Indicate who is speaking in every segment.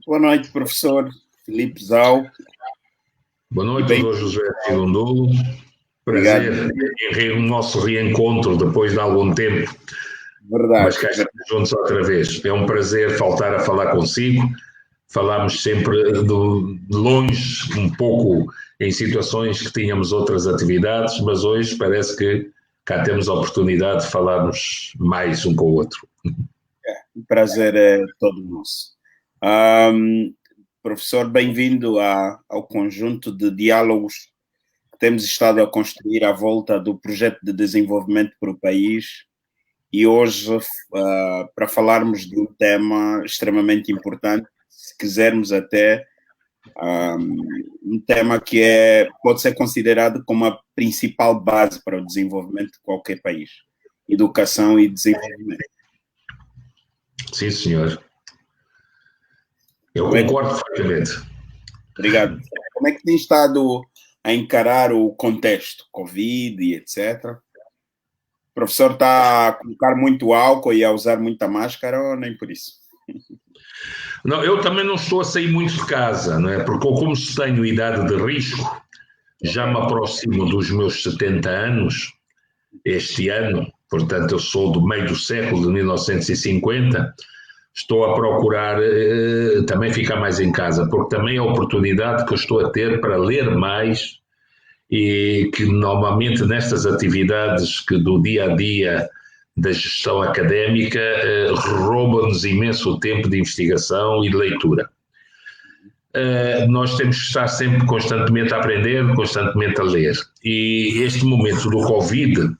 Speaker 1: Boa noite, professor Filipe Zau.
Speaker 2: Boa noite, Dr. José Filondolo. Prazer em o nosso reencontro depois de algum tempo.
Speaker 1: Verdade.
Speaker 2: Mas cá estamos juntos outra vez. É um prazer voltar a falar consigo. Falámos sempre de longe, um pouco em situações que tínhamos outras atividades, mas hoje parece que cá temos a oportunidade de falarmos mais um com o outro.
Speaker 1: O prazer é todo nosso. Professor, bem-vindo ao conjunto de diálogos que temos estado a construir à volta do projeto de desenvolvimento para o país. E hoje, para falarmos de um tema extremamente importante, se quisermos até, um tema que pode ser considerado como a principal base para o desenvolvimento de qualquer país: educação e desenvolvimento.
Speaker 2: Sim, senhor. Eu concordo perfeitamente.
Speaker 1: Obrigado. Como é que tem estado a encarar o contexto, Covid e etc.? O professor está a colocar muito álcool e a usar muita máscara ou nem por isso?
Speaker 2: Não, eu também não estou a sair muito de casa, não é? Porque eu, como tenho idade de risco, já me aproximo dos meus 70 anos este ano, portanto eu sou do meio do século de 1950, estou a procurar também ficar mais em casa, porque também é a oportunidade que eu estou a ter para ler mais e que normalmente nestas atividades que do dia a dia da gestão académica rouba-nos imenso tempo de investigação e de leitura. Nós temos que estar sempre constantemente a aprender, constantemente a ler. E este momento do Covid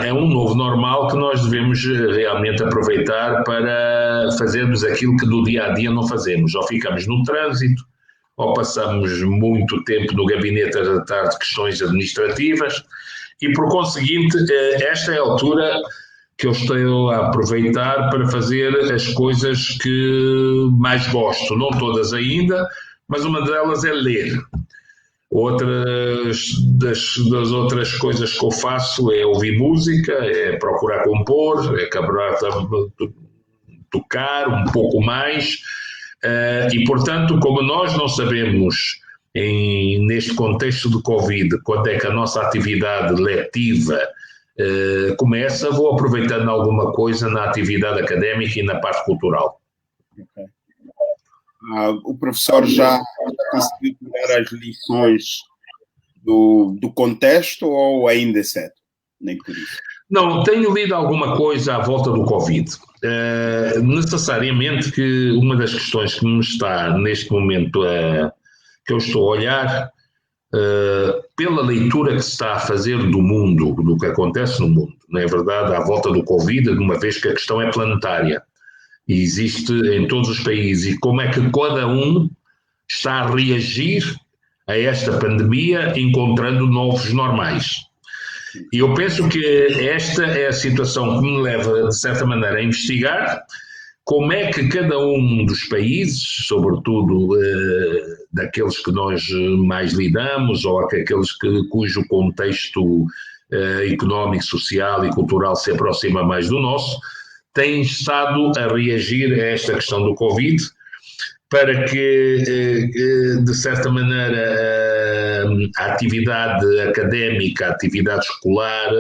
Speaker 2: é um novo normal que nós devemos realmente aproveitar para fazermos aquilo que do dia a dia não fazemos. Ou ficamos no trânsito, ou passamos muito tempo no gabinete a tratar de questões administrativas, e por conseguinte, esta é a altura que eu estou a aproveitar para fazer as coisas que mais gosto, não todas ainda, mas uma delas é ler. Outras das outras coisas que eu faço é ouvir música, é procurar compor, é acabar tocar um pouco mais, e portanto, como nós não sabemos neste contexto de Covid quando é que a nossa atividade letiva começa, vou aproveitando alguma coisa na atividade académica e na parte cultural.
Speaker 1: Okay. O professor já conseguiu tirar as lições do contexto ou ainda é cedo? Nem por isso.
Speaker 2: Não, tenho lido alguma coisa à volta do Covid. Necessariamente que uma das questões que me está neste momento que eu estou a olhar, pela leitura que se está a fazer do mundo, do que acontece no mundo, não é verdade, à volta do Covid, uma vez que a questão é planetária e existe em todos os países, e como é que cada um está a reagir a esta pandemia encontrando novos normais. E eu penso que esta é a situação que me leva, de certa maneira, a investigar como é que cada um dos países, sobretudo daqueles que nós mais lidamos, ou aqueles cujo contexto económico, social e cultural se aproxima mais do nosso, têm estado a reagir a esta questão do Covid, para que, de certa maneira, a atividade académica, a atividade escolar,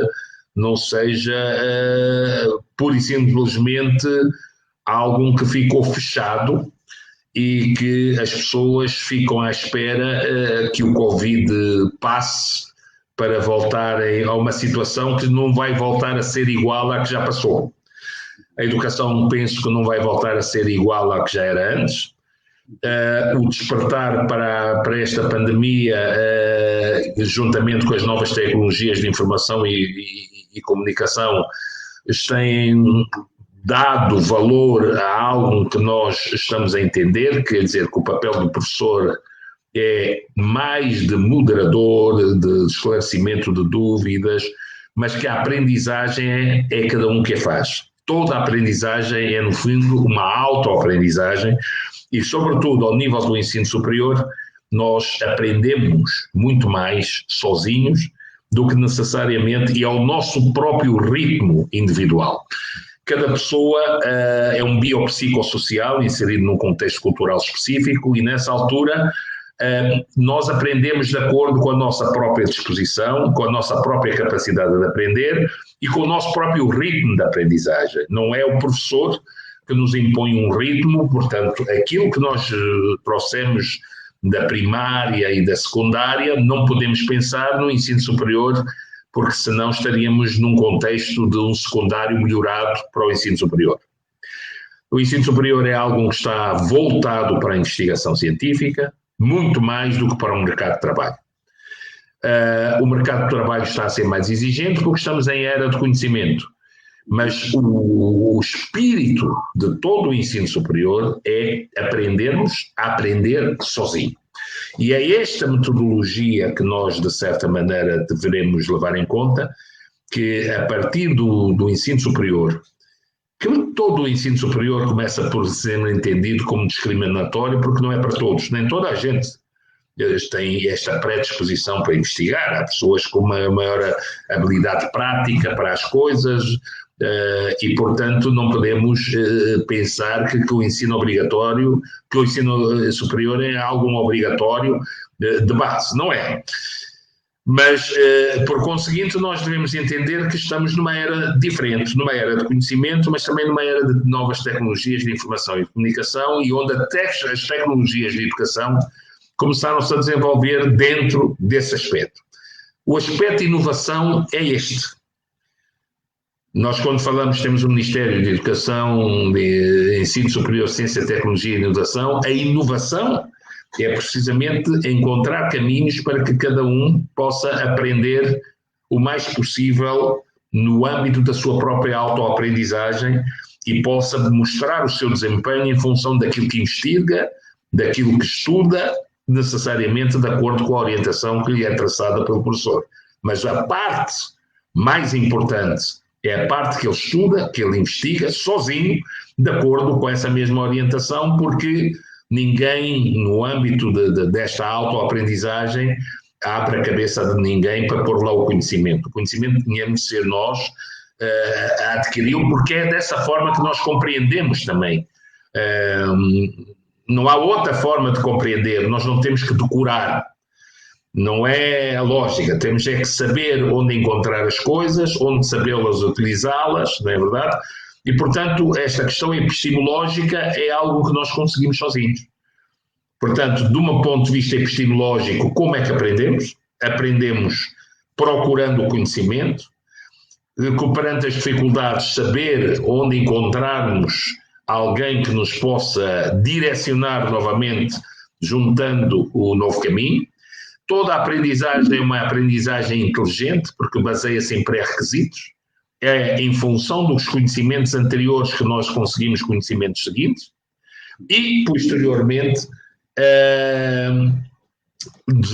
Speaker 2: não seja pura e simplesmente algo que ficou fechado e que as pessoas ficam à espera que o Covid passe para voltarem a uma situação que não vai voltar a ser igual à que já passou. A educação, penso que não vai voltar a ser igual à que já era antes. O despertar para esta pandemia, juntamente com as novas tecnologias de informação e comunicação, têm dado valor a algo que nós estamos a entender, quer dizer que o papel do professor é mais de moderador, de esclarecimento de dúvidas, mas que a aprendizagem é cada um que a faz. Toda a aprendizagem é, no fundo, uma autoaprendizagem e, sobretudo, ao nível do ensino superior, nós aprendemos muito mais sozinhos do que necessariamente e ao nosso próprio ritmo individual. Cada pessoa é um biopsicossocial inserido num contexto cultural específico e nessa altura nós aprendemos de acordo com a nossa própria disposição, com a nossa própria capacidade de aprender e com o nosso próprio ritmo de aprendizagem. Não é o professor que nos impõe um ritmo, portanto, aquilo que nós trouxemos da primária e da secundária, não podemos pensar no ensino superior, porque senão estaríamos num contexto de um secundário melhorado para o ensino superior. O ensino superior é algo que está voltado para a investigação científica, muito mais do que para o mercado de trabalho. O mercado de trabalho está a ser mais exigente porque estamos em era de conhecimento, mas o espírito de todo o ensino superior é aprendermos a aprender sozinho. E é esta metodologia que nós, de certa maneira, deveremos levar em conta, que a partir do ensino superior, que todo o ensino superior começa por ser entendido como discriminatório, porque não é para todos, nem toda a gente tem esta predisposição para investigar. Há pessoas com uma maior habilidade prática para as coisas e, portanto, não podemos pensar que o ensino obrigatório, que o ensino superior é algo obrigatório de base. Não é. Mas, por conseguinte, nós devemos entender que estamos numa era diferente, numa era de conhecimento, mas também numa era de novas tecnologias de informação e de comunicação e onde as tecnologias de educação começaram-se a desenvolver dentro desse aspecto. O aspecto de inovação é este. Nós, quando falamos, temos o Ministério de Educação, de Ensino Superior, Ciência, Tecnologia e Inovação. A inovação é precisamente encontrar caminhos para que cada um possa aprender o mais possível no âmbito da sua própria autoaprendizagem e possa mostrar o seu desempenho em função daquilo que investiga, daquilo que estuda, necessariamente de acordo com a orientação que lhe é traçada pelo professor. Mas a parte mais importante é a parte que ele estuda, que ele investiga sozinho, de acordo com essa mesma orientação, porque ninguém, no âmbito desta autoaprendizagem, abre a cabeça de ninguém para pôr lá o conhecimento. O conhecimento tínhamos de ser nós a adquiri-lo, porque é dessa forma que nós compreendemos também. Não há outra forma de compreender, nós não temos que decorar. Não é a lógica, temos é que saber onde encontrar as coisas, onde sabê-las utilizá-las, não é verdade? E, portanto, esta questão epistemológica é algo que nós conseguimos sozinhos. Portanto, de um ponto de vista epistemológico, como é que aprendemos? Aprendemos procurando o conhecimento, perante as dificuldades, saber onde encontrarmos alguém que nos possa direcionar novamente, juntando o novo caminho. Toda a aprendizagem é uma aprendizagem inteligente, porque baseia-se em pré-requisitos. É em função dos conhecimentos anteriores que nós conseguimos conhecimentos seguintes. E, posteriormente,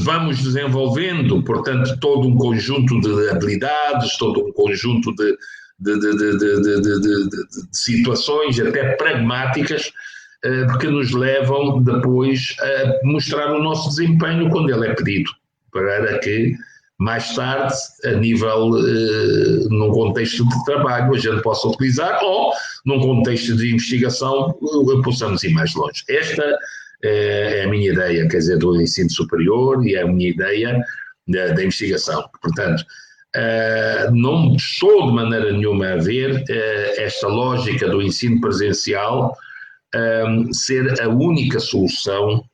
Speaker 2: vamos desenvolvendo, portanto, todo um conjunto de habilidades, todo um conjunto de situações até pragmáticas que nos levam depois a mostrar o nosso desempenho quando ele é pedido, para que mais tarde, a nível, num contexto de trabalho, a gente possa utilizar, ou num contexto de investigação, possamos ir mais longe. Esta é a minha ideia, quer dizer, do ensino superior e é a minha ideia da investigação. Portanto, não estou de maneira nenhuma a ver esta lógica do ensino presencial ser a única solução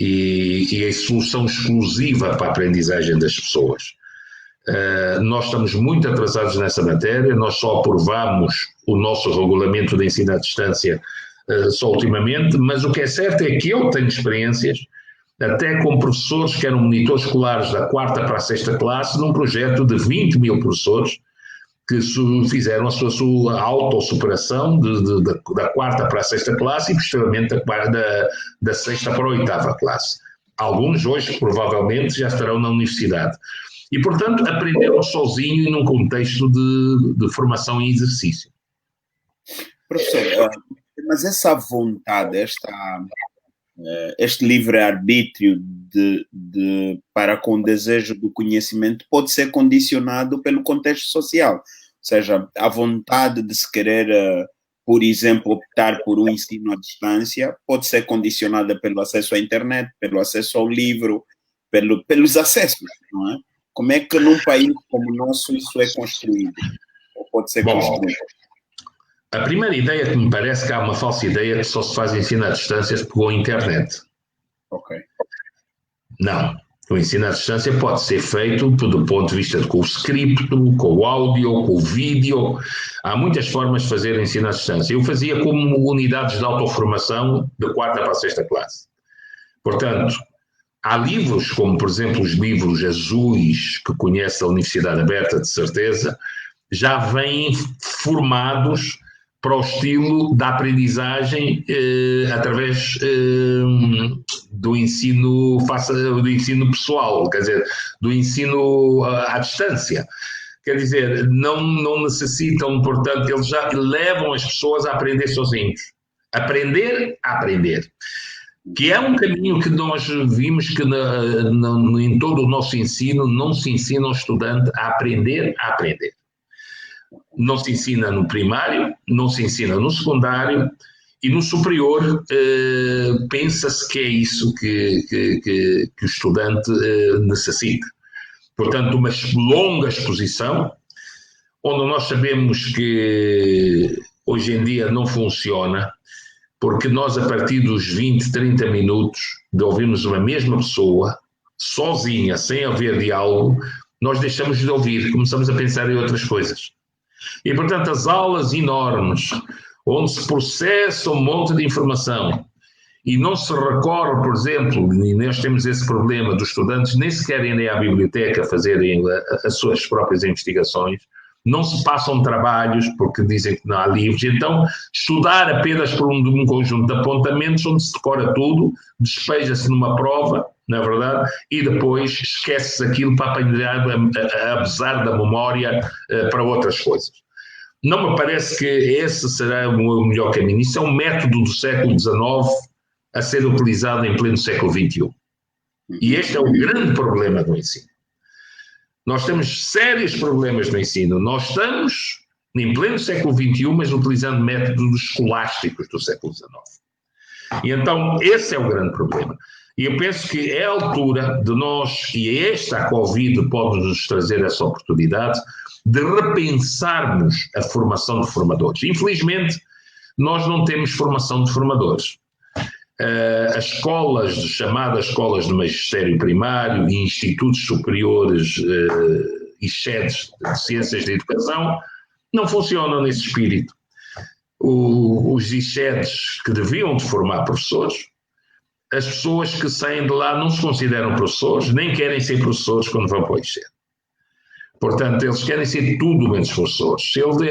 Speaker 2: e a solução exclusiva para a aprendizagem das pessoas. Nós estamos muito atrasados nessa matéria, nós só aprovamos o nosso regulamento de ensino à distância só ultimamente, mas o que é certo é que eu tenho experiências até com professores que eram monitores escolares da 4ª para a 6ª classe, num projeto de 20 mil professores que fizeram a sua autossuperação da 4ª para a 6ª classe e, posteriormente, da 6ª para a 8ª classe. Alguns hoje, provavelmente, já estarão na universidade. E, portanto, aprenderam sozinho e num contexto de formação e exercício.
Speaker 1: Professor, mas essa vontade, este livre-arbítrio para com o desejo do conhecimento pode ser condicionado pelo contexto social. Ou seja, a vontade de se querer, por exemplo, optar por um ensino à distância pode ser condicionada pelo acesso à internet, pelo acesso ao livro, pelos acessos, não é? Como é que num país como o nosso isso é construído? Ou pode ser construído?
Speaker 2: A primeira ideia que me parece que há uma falsa ideia que só se faz ensino à distância com a internet.
Speaker 1: Ok.
Speaker 2: Não. O ensino à distância pode ser feito do ponto de vista com o script, com o áudio, com o vídeo. Há muitas formas de fazer ensino à distância. Eu fazia como unidades de autoformação de 4ª para a 6ª classe. Portanto, há livros, como por exemplo os livros azuis, que conhece a Universidade Aberta, de certeza, já vêm formados para o estilo da aprendizagem através do ensino pessoal, quer dizer, do ensino à distância. Quer dizer, não necessitam, portanto, eles já levam as pessoas a aprender sozinhos. Aprender a aprender. Que é um caminho que nós vimos que em todo o nosso ensino não se ensina ao estudante a aprender a aprender. Não se ensina no primário, não se ensina no secundário e no superior pensa-se que é isso que o estudante necessita. Portanto, uma longa exposição, onde nós sabemos que hoje em dia não funciona, porque nós a partir dos 20, 30 minutos de ouvirmos uma mesma pessoa, sozinha, sem haver diálogo, nós deixamos de ouvir, começamos a pensar em outras coisas. E, portanto, as aulas enormes, onde se processa um monte de informação e não se recorre, por exemplo, e nós temos esse problema dos estudantes nem sequer irem à biblioteca fazerem as suas próprias investigações, não se passam trabalhos porque dizem que não há livros, então estudar apenas por um conjunto de apontamentos onde se decora tudo, despeja-se numa prova, na verdade, e depois esquece-se aquilo para apanhar, abusar da memória para outras coisas. Não me parece que esse será o melhor caminho. Isso é um método do século XIX a ser utilizado em pleno século XXI. E este é o grande problema do ensino. Nós temos sérios problemas no ensino. Nós estamos em pleno século XXI, mas utilizando métodos escolásticos do século XIX. E então esse é o grande problema. E eu penso que é a altura de nós, e a Covid pode nos trazer essa oportunidade, de repensarmos a formação de formadores. Infelizmente, nós não temos formação de formadores. As escolas, chamadas escolas de magistério primário e institutos superiores e sedes de ciências da educação, não funcionam nesse espírito. Os ISEDs que deviam de formar professores, as pessoas que saem de lá não se consideram professores, nem querem ser professores quando vão para o ISED. Portanto, eles querem ser tudo menos professores. Se ele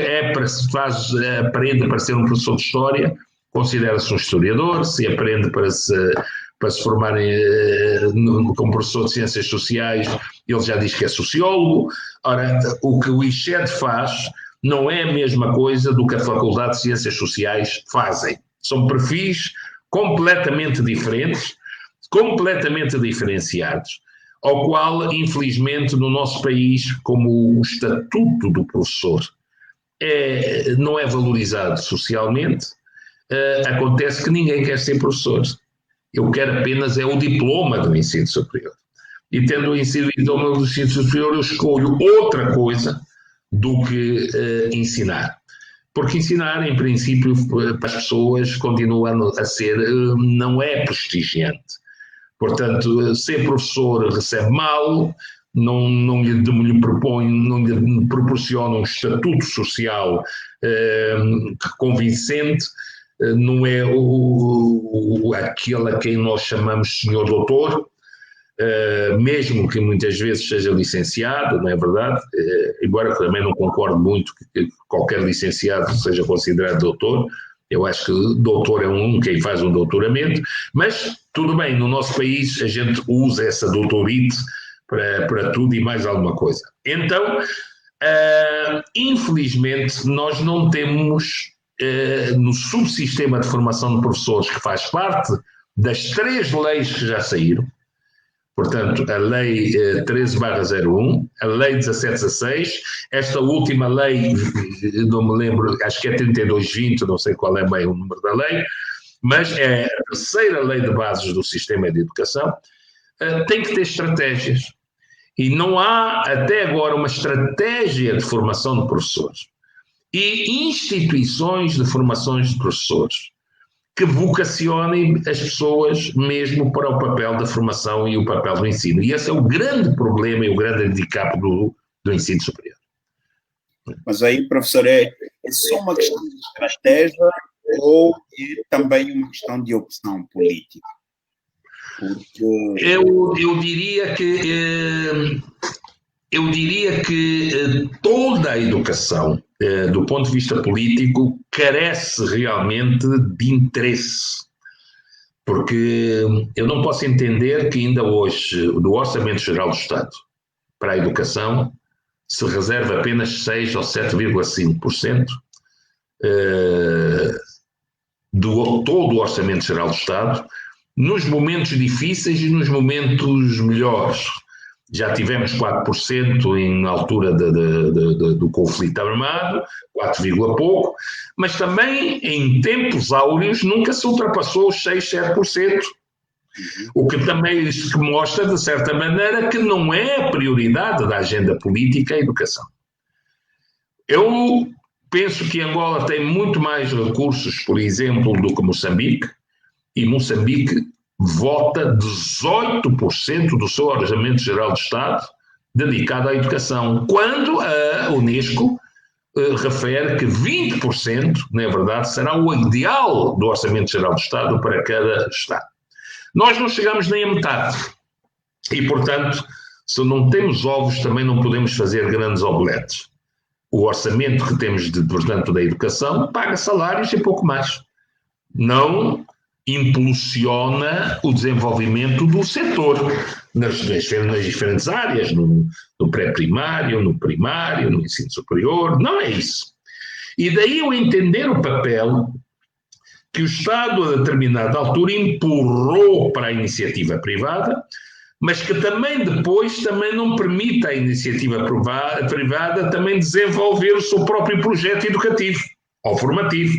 Speaker 2: aprende para ser um professor de história, considera-se um historiador. Se aprende para se formar como professor de ciências sociais, ele já diz que é sociólogo. Ora, o que o ISED faz não é a mesma coisa do que a Faculdade de Ciências Sociais fazem. São perfis completamente diferentes, completamente diferenciados, ao qual, infelizmente, no nosso país, como o estatuto do professor não é valorizado socialmente, acontece que ninguém quer ser professor. Eu quero apenas o diploma do ensino superior. E tendo o diploma do ensino superior, eu escolho outra coisa do que ensinar. Porque ensinar, em princípio, para as pessoas continua a ser, não é prestigiante. Portanto, ser professor recebe mal, não lhe proporciona um estatuto social convincente, não é aquele a quem nós chamamos senhor doutor, mesmo que muitas vezes seja licenciado, não é verdade? Embora também não concordo muito que qualquer licenciado seja considerado doutor. Eu acho que doutor é quem faz um doutoramento, mas tudo bem, no nosso país a gente usa essa doutorite para tudo e mais alguma coisa. Então, infelizmente, nós não temos no subsistema de formação de professores, que faz parte das 3 leis que já saíram, Portanto, a Lei 13/01, a Lei 1716, esta última lei, não me lembro, acho que é 3220, não sei qual é bem o número da lei, mas é a terceira lei de bases do sistema de educação, tem que ter estratégias. E não há, até agora, uma estratégia de formação de professores e instituições de formações de professores que vocacionem as pessoas mesmo para o papel da formação e o papel do ensino. E esse é o grande problema e o grande handicap do ensino superior.
Speaker 1: Mas aí, professor, é só uma questão de estratégia ou é também uma questão de opção política? Porque...
Speaker 2: Eu diria que toda a educação, do ponto de vista político, carece realmente de interesse. Porque eu não posso entender que ainda hoje, do Orçamento Geral do Estado para a educação, se reserva apenas 6 ou 7,5% do todo o Orçamento Geral do Estado, nos momentos difíceis e nos momentos melhores. Já tivemos 4% em altura do conflito armado, 4, pouco, mas também em tempos áureos nunca se ultrapassou os 6, 7%. O que também mostra, de certa maneira, que não é a prioridade da agenda política a educação. Eu penso que Angola tem muito mais recursos, por exemplo, do que Moçambique, e Moçambique vota 18% do seu Orçamento Geral do Estado dedicado à educação, quando a Unesco refere que 20%, na verdade, será o ideal do Orçamento Geral do Estado para cada Estado. Nós não chegamos nem a metade e, portanto, se não temos ovos, também não podemos fazer grandes omeletes. O orçamento que temos, portanto, da educação paga salários e pouco mais. Não impulsiona o desenvolvimento do setor nas diferentes áreas, no pré-primário, no primário, no ensino superior, não é isso. E daí eu entender o papel que o Estado, a determinada altura, empurrou para a iniciativa privada, mas que também depois também não permite à iniciativa privada também desenvolver o seu próprio projeto educativo ou formativo,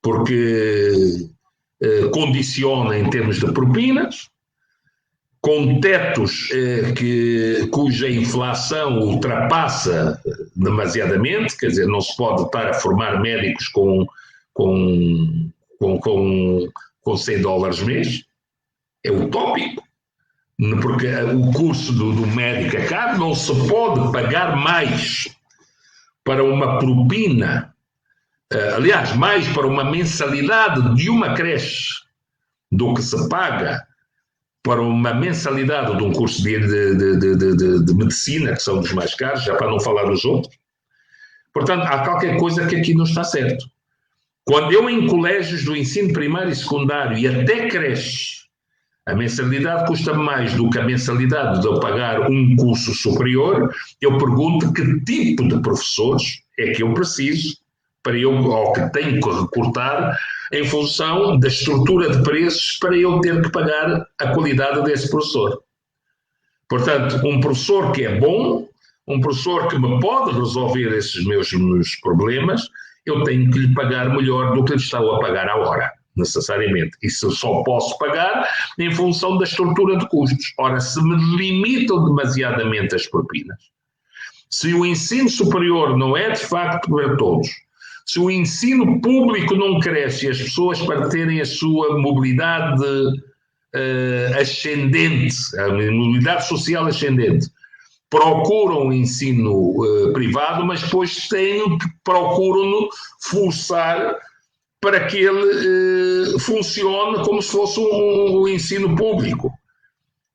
Speaker 2: porque condiciona em termos de propinas, com tetos cuja inflação ultrapassa demasiadamente, quer dizer, não se pode estar a formar médicos com $100 mês, é utópico, porque o curso do médico é caro, não se pode pagar mais para uma propina. Aliás, mais para uma mensalidade de uma creche do que se paga para uma mensalidade de um curso de medicina, que são dos mais caros, já para não falar dos outros. Portanto, há qualquer coisa que aqui não está certo. Quando eu, em colégios do ensino primário e secundário e até creche, a mensalidade custa mais do que a mensalidade de eu pagar um curso superior, eu pergunto que tipo de professores é que eu preciso para eu, ou que tenho que recortar em função da estrutura de preços para eu ter que pagar a qualidade desse professor. Portanto, um professor que é bom, um professor que me pode resolver esses meus problemas, eu tenho que lhe pagar melhor do que lhe estava a pagar à hora, necessariamente. Isso eu só posso pagar em função da estrutura de custos. Ora, se me limitam demasiadamente as propinas, se o ensino superior não é de facto para todos, se o ensino público não cresce e as pessoas para terem a sua mobilidade ascendente, a mobilidade social ascendente, procuram o ensino privado, mas depois procuram-no forçar para que ele funcione como se fosse um ensino público,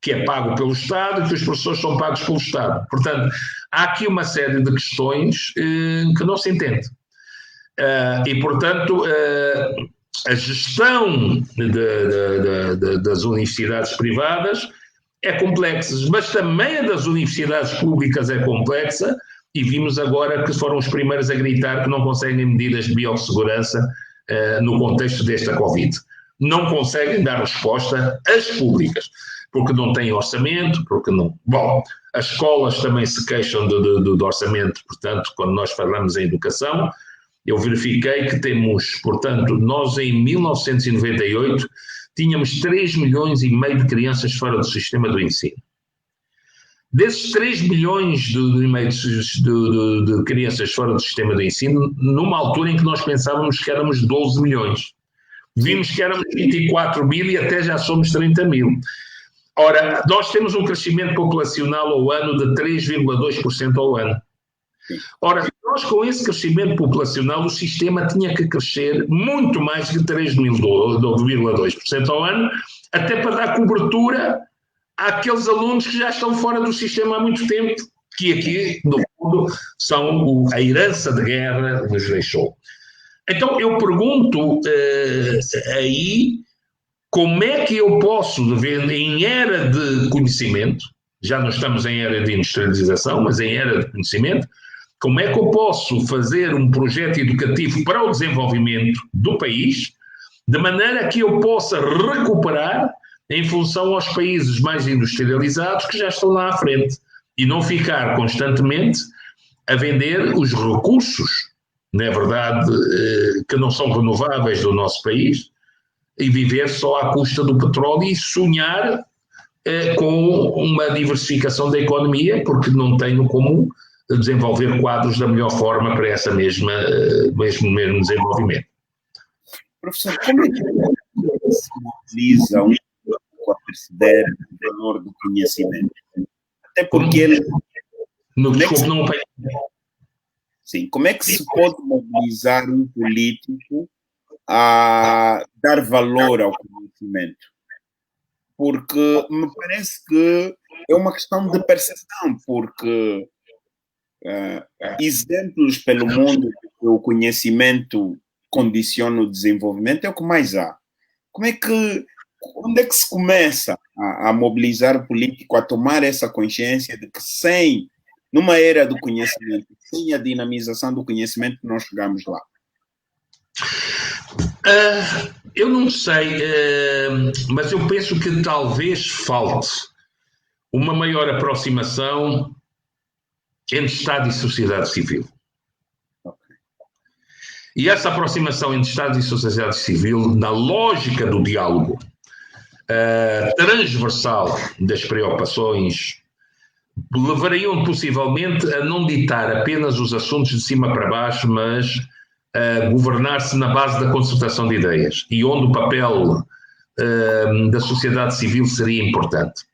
Speaker 2: que é pago pelo Estado e que os professores são pagos pelo Estado. Portanto, há aqui uma série de questões que não se entende. E, portanto, a gestão das universidades privadas é complexa, mas também a das universidades públicas é complexa, e vimos agora que foram os primeiros a gritar que não conseguem medidas de biossegurança no contexto desta Covid. Não conseguem dar resposta às públicas. porque não têm orçamento, porque não... Bom, as escolas também se queixam do orçamento, portanto, quando nós falamos em educação, eu verifiquei que temos, portanto, nós em 1998 tínhamos 3,5 milhões de crianças fora do sistema do ensino. Desses 3 milhões de crianças fora do sistema do ensino, numa altura em que nós pensávamos que éramos 12 milhões. Vimos que éramos 24 mil e até já somos 30 mil. Ora, nós temos um crescimento populacional ao ano de 3,2% ao ano. Ora, nós com esse crescimento populacional, o sistema tinha que crescer muito mais de 3,2% ao ano, até para dar cobertura àqueles alunos que já estão fora do sistema há muito tempo, que aqui, no fundo, são a herança de guerra nos deixou. Então, eu pergunto aí, como é que eu posso, em era de conhecimento, já não estamos em era de industrialização, mas em era de conhecimento, como é que eu posso fazer um projeto educativo para o desenvolvimento do país, de maneira que eu possa recuperar em função aos países mais industrializados que já estão lá à frente, e não ficar constantemente a vender os recursos, não é verdade, que não são renováveis do nosso país, e viver só à custa do petróleo e sonhar com uma diversificação da economia, porque não tenho como desenvolver quadros da melhor forma para essa mesmo desenvolvimento.
Speaker 1: Professor, como é que se mobiliza um pouco a perceber o valor do conhecimento? Até porque ele... Sim, como é que se pode mobilizar um político a dar valor ao conhecimento? Porque me parece que é uma questão de percepção, porque exemplos pelo mundo que o conhecimento condiciona o desenvolvimento é o que mais há. Onde é que se começa a mobilizar o político a tomar essa consciência de que numa era do conhecimento, sem a dinamização do conhecimento, não chegamos lá?
Speaker 2: Eu não sei, mas eu penso que talvez falte uma maior aproximação entre Estado e sociedade civil. E essa aproximação entre Estado e sociedade civil, na lógica do diálogo transversal das preocupações, levariam possivelmente a não ditar apenas os assuntos de cima para baixo, mas a governar-se na base da concertação de ideias, e onde o papel da sociedade civil seria importante.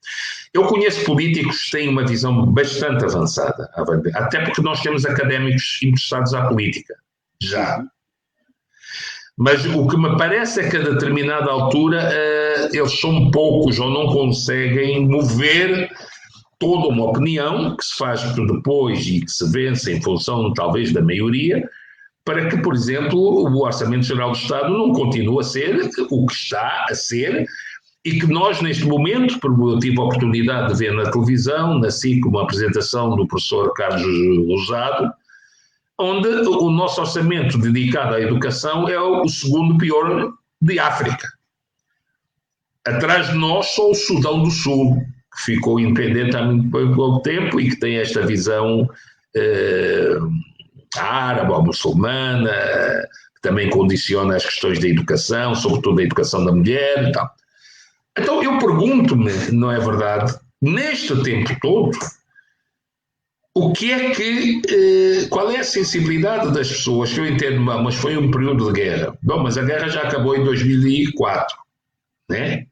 Speaker 2: Eu conheço políticos que têm uma visão bastante avançada, até porque nós temos académicos interessados à política, já. Mas o que me parece é que a determinada altura eles são poucos ou não conseguem mover toda uma opinião que se faz depois e que se vence em função talvez da maioria, para que, por exemplo, o Orçamento Geral do Estado não continue a ser o que está a ser, e que nós, neste momento, eu tive a oportunidade de ver na televisão, na SIC, uma apresentação do professor Carlos Rosado, onde o nosso orçamento dedicado à educação é o segundo pior de África. Atrás de nós só o Sudão do Sul, que ficou independente há muito pouco tempo e que tem esta visão árabe ou muçulmana, que também condiciona as questões da educação, sobretudo a educação da mulher e tal. Então eu pergunto-me, não é verdade, neste tempo todo, o que é que, qual é a sensibilidade das pessoas, que eu entendo, mas foi um período de guerra. Bom, mas a guerra já acabou em 2004, né?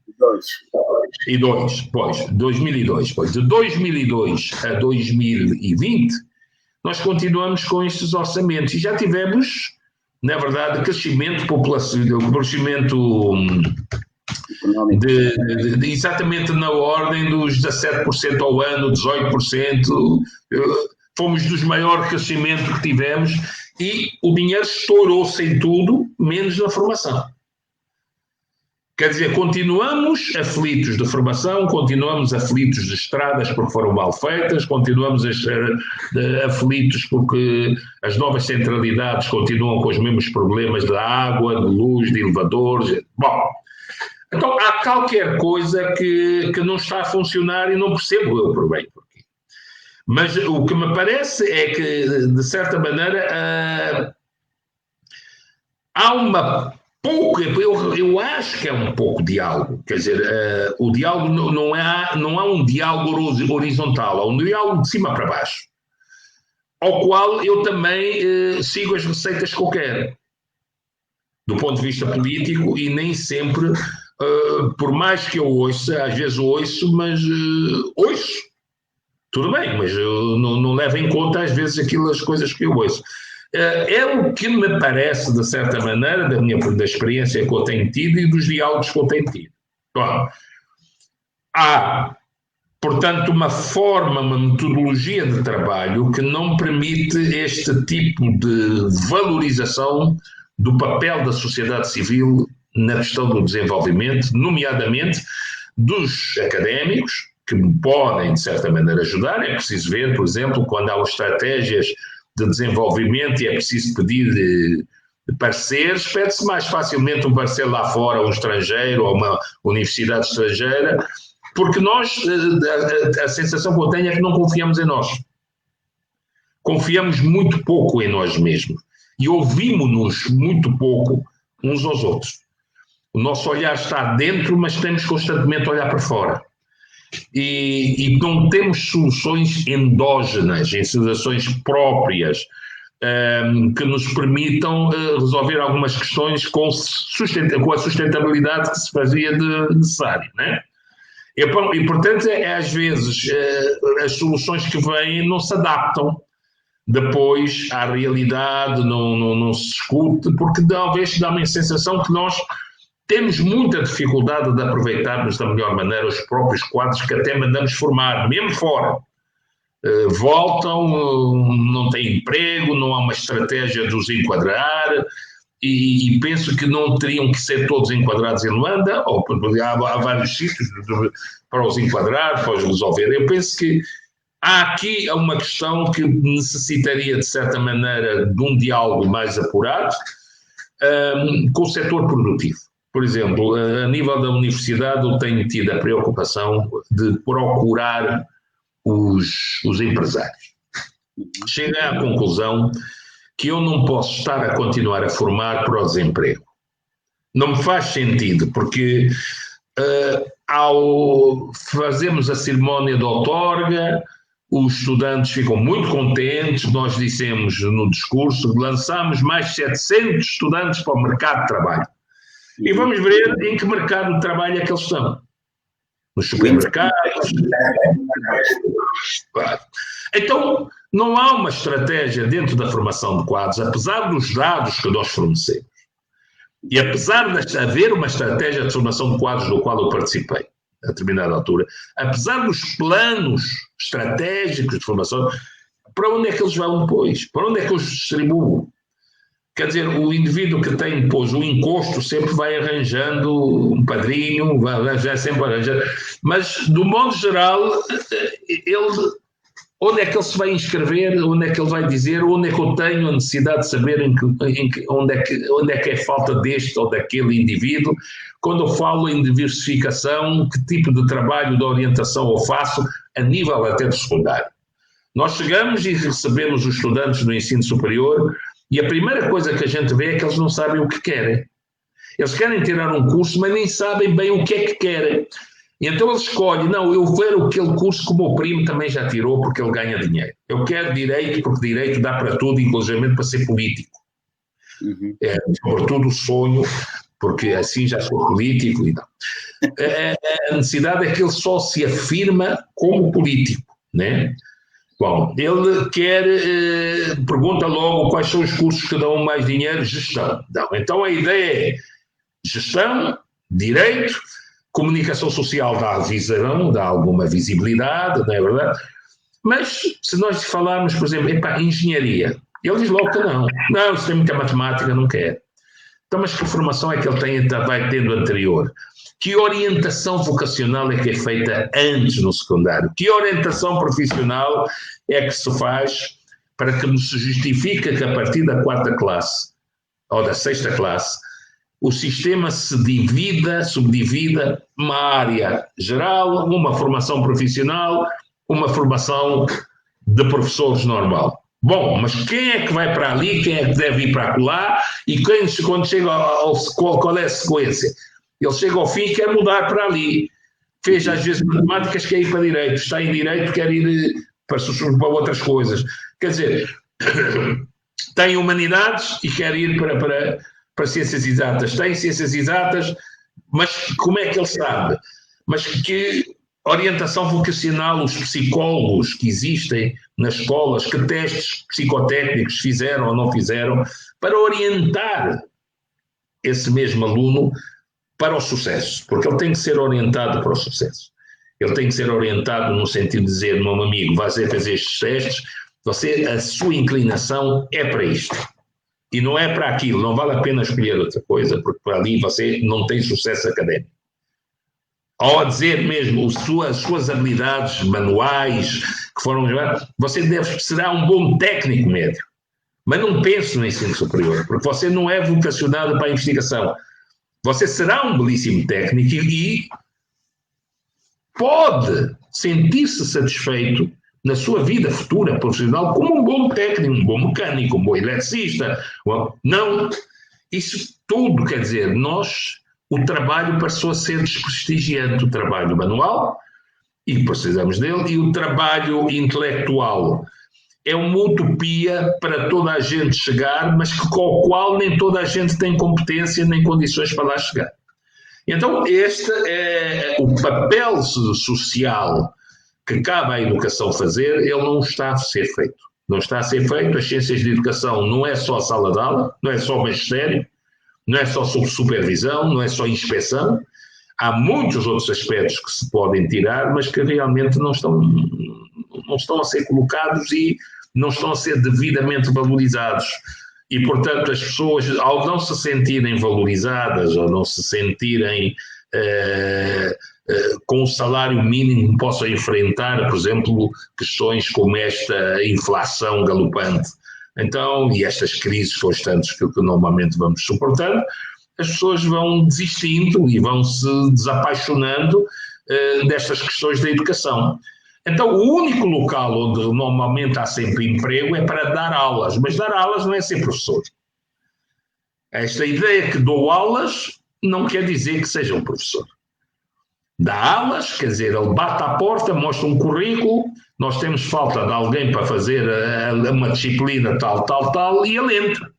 Speaker 2: 2002. Pois, de 2002 a 2020, nós continuamos com estes orçamentos e já tivemos, na verdade, crescimento populacional, crescimento exatamente na ordem dos 17% ao ano, 18%, fomos dos maiores crescimentos que tivemos e o dinheiro estourou-se em tudo, menos na formação. Quer dizer, continuamos aflitos de formação, continuamos aflitos de estradas porque foram mal feitas, continuamos aflitos porque as novas centralidades continuam com os mesmos problemas de água, de luz, de elevadores. Bom, Então há qualquer coisa que não está a funcionar e não percebo eu por bem porquê. Mas o que me parece é que, de certa maneira, há uma pouca, eu acho que é um pouco diálogo, quer dizer, o diálogo não há um diálogo horizontal, há um diálogo de cima para baixo, ao qual eu também sigo as receitas que eu quero, do ponto de vista político, e nem sempre, por mais que eu ouça, às vezes ouço, mas ouço, tudo bem, mas eu não levo em conta às vezes as coisas que eu ouço. É o que me parece, de certa maneira, da experiência que eu tenho tido e dos diálogos que eu tenho tido. Bom, há, portanto, uma metodologia de trabalho que não permite este tipo de valorização do papel da sociedade civil na questão do desenvolvimento, nomeadamente dos académicos, que podem, de certa maneira, ajudar. É preciso ver, por exemplo, quando há estratégias de desenvolvimento e é preciso pedir pareceres, pede-se mais facilmente um parecer lá fora, um estrangeiro ou uma universidade estrangeira, porque nós, a sensação que eu tenho é que não confiamos em nós. Confiamos muito pouco em nós mesmos e ouvimos-nos muito pouco uns aos outros. O nosso olhar está dentro, mas temos constantemente a olhar para fora. E não temos soluções endógenas, em situações próprias, que nos permitam resolver algumas questões com a sustentabilidade que se fazia necessário, né? E, portanto, às vezes, as soluções que vêm não se adaptam depois à realidade, não se discute, porque talvez dá uma sensação que nós temos muita dificuldade de aproveitarmos da melhor maneira os próprios quadros que até mandamos formar, mesmo fora. Voltam, não têm emprego, não há uma estratégia de os enquadrar, e penso que não teriam que ser todos enquadrados em Luanda, ou há vários sítios para os enquadrar, para os resolver. Eu penso que há aqui uma questão que necessitaria, de certa maneira, de um diálogo mais apurado com o setor produtivo. Por exemplo, a nível da universidade, eu tenho tido a preocupação de procurar os empresários. Cheguei à conclusão que eu não posso estar a continuar a formar para o desemprego. Não me faz sentido, porque ao fazermos a cerimónia de outorga, os estudantes ficam muito contentes. Nós dissemos no discurso que lançámos mais 700 estudantes para o mercado de trabalho. E vamos ver em que mercado de trabalho é que eles estão. Nos supermercados. Então, não há uma estratégia dentro da formação de quadros, apesar dos dados que nós fornecemos. E apesar de haver uma estratégia de formação de quadros do qual eu participei, a determinada altura, apesar dos planos estratégicos de formação, para onde é que eles vão depois? Para onde é que eles distribuem? Quer dizer, o indivíduo que tem depois o encosto sempre vai arranjando um padrinho, vai sempre arranjando, mas, do modo geral, onde é que ele se vai inscrever, onde é que ele vai dizer, onde é que eu tenho a necessidade de saber onde é que é falta deste ou daquele indivíduo. Quando eu falo em diversificação, que tipo de trabalho de orientação eu faço a nível até do secundário. Nós chegamos e recebemos os estudantes do ensino superior e a primeira coisa que a gente vê é que eles não sabem o que querem. Eles querem tirar um curso, mas nem sabem bem o que é que querem. E então eles escolhem, não, eu quero aquele curso que o meu primo também já tirou porque ele ganha dinheiro. Eu quero direito porque direito dá para tudo, inclusive para ser político. Sobretudo o sonho, porque assim já sou político e não. A necessidade é que ele só se afirma como político, né? Bom, ele quer, pergunta logo quais são os cursos que dão mais dinheiro, gestão. Não. Então a ideia é gestão, direito, comunicação social dá visão, dá alguma visibilidade, não é verdade? Mas se nós falarmos, por exemplo, engenharia, ele diz logo que não. Não, isso tem muita matemática, não quer. Então, mas que formação é que ele vai tendo anterior? Que orientação vocacional é que é feita antes no secundário? Que orientação profissional é que se faz para que se justifique que a partir da 4ª classe ou da 6ª classe o sistema se subdivida uma área geral, uma formação profissional, uma formação de professores normal. Bom, mas quem é que vai para ali, quem é que deve ir para lá, e quando chega qual é a sequência? Ele chega ao fim e quer mudar para ali. Fez às vezes matemáticas, quer ir para direito, está em direito, quer ir para outras coisas. Quer dizer, tem humanidades e quer ir para ciências exatas. Tem ciências exatas, mas como é que ele sabe? Mas que orientação vocacional os psicólogos que existem nas escolas, que testes psicotécnicos fizeram ou não fizeram para orientar esse mesmo aluno para o sucesso, porque ele tem que ser orientado para o sucesso. Ele tem que ser orientado no sentido de dizer, meu amigo, vais fazer estes testes, a sua inclinação é para isto. E não é para aquilo, não vale a pena escolher outra coisa, porque para ali você não tem sucesso académico. Ao dizer mesmo as suas habilidades manuais que foram jogadas, você será um bom técnico médio. Mas não pense no ensino superior, porque você não é vocacionado para a investigação. Você será um belíssimo técnico e pode sentir-se satisfeito na sua vida futura profissional como um bom técnico, um bom mecânico, um bom eletricista. Não, isso tudo, quer dizer, o trabalho passou a ser desprestigiante, o trabalho manual, e precisamos dele, e o trabalho intelectual. É uma utopia para toda a gente chegar, mas com o qual nem toda a gente tem competência nem condições para lá chegar. Então, este é o papel social que cabe à educação fazer, ele não está a ser feito. Não está a ser feito, as ciências de educação não é só a sala de aula, não é só o magistério, não é só supervisão, não é só inspeção. Há muitos outros aspectos que se podem tirar, mas que realmente não estão a ser colocados e não estão a ser devidamente valorizados. E, portanto, as pessoas, ao não se sentirem valorizadas, ou não se sentirem com o salário mínimo, possam enfrentar, por exemplo, questões como esta inflação galopante. Então, e estas crises constantes que normalmente vamos suportando, as pessoas vão desistindo e vão se desapaixonando destas questões da educação. Então, o único local onde normalmente há sempre emprego é para dar aulas, mas dar aulas não é ser professor. Esta ideia que dou aulas não quer dizer que seja um professor. Dá aulas, quer dizer, ele bate à porta, mostra um currículo, nós temos falta de alguém para fazer uma disciplina tal, e ele entra.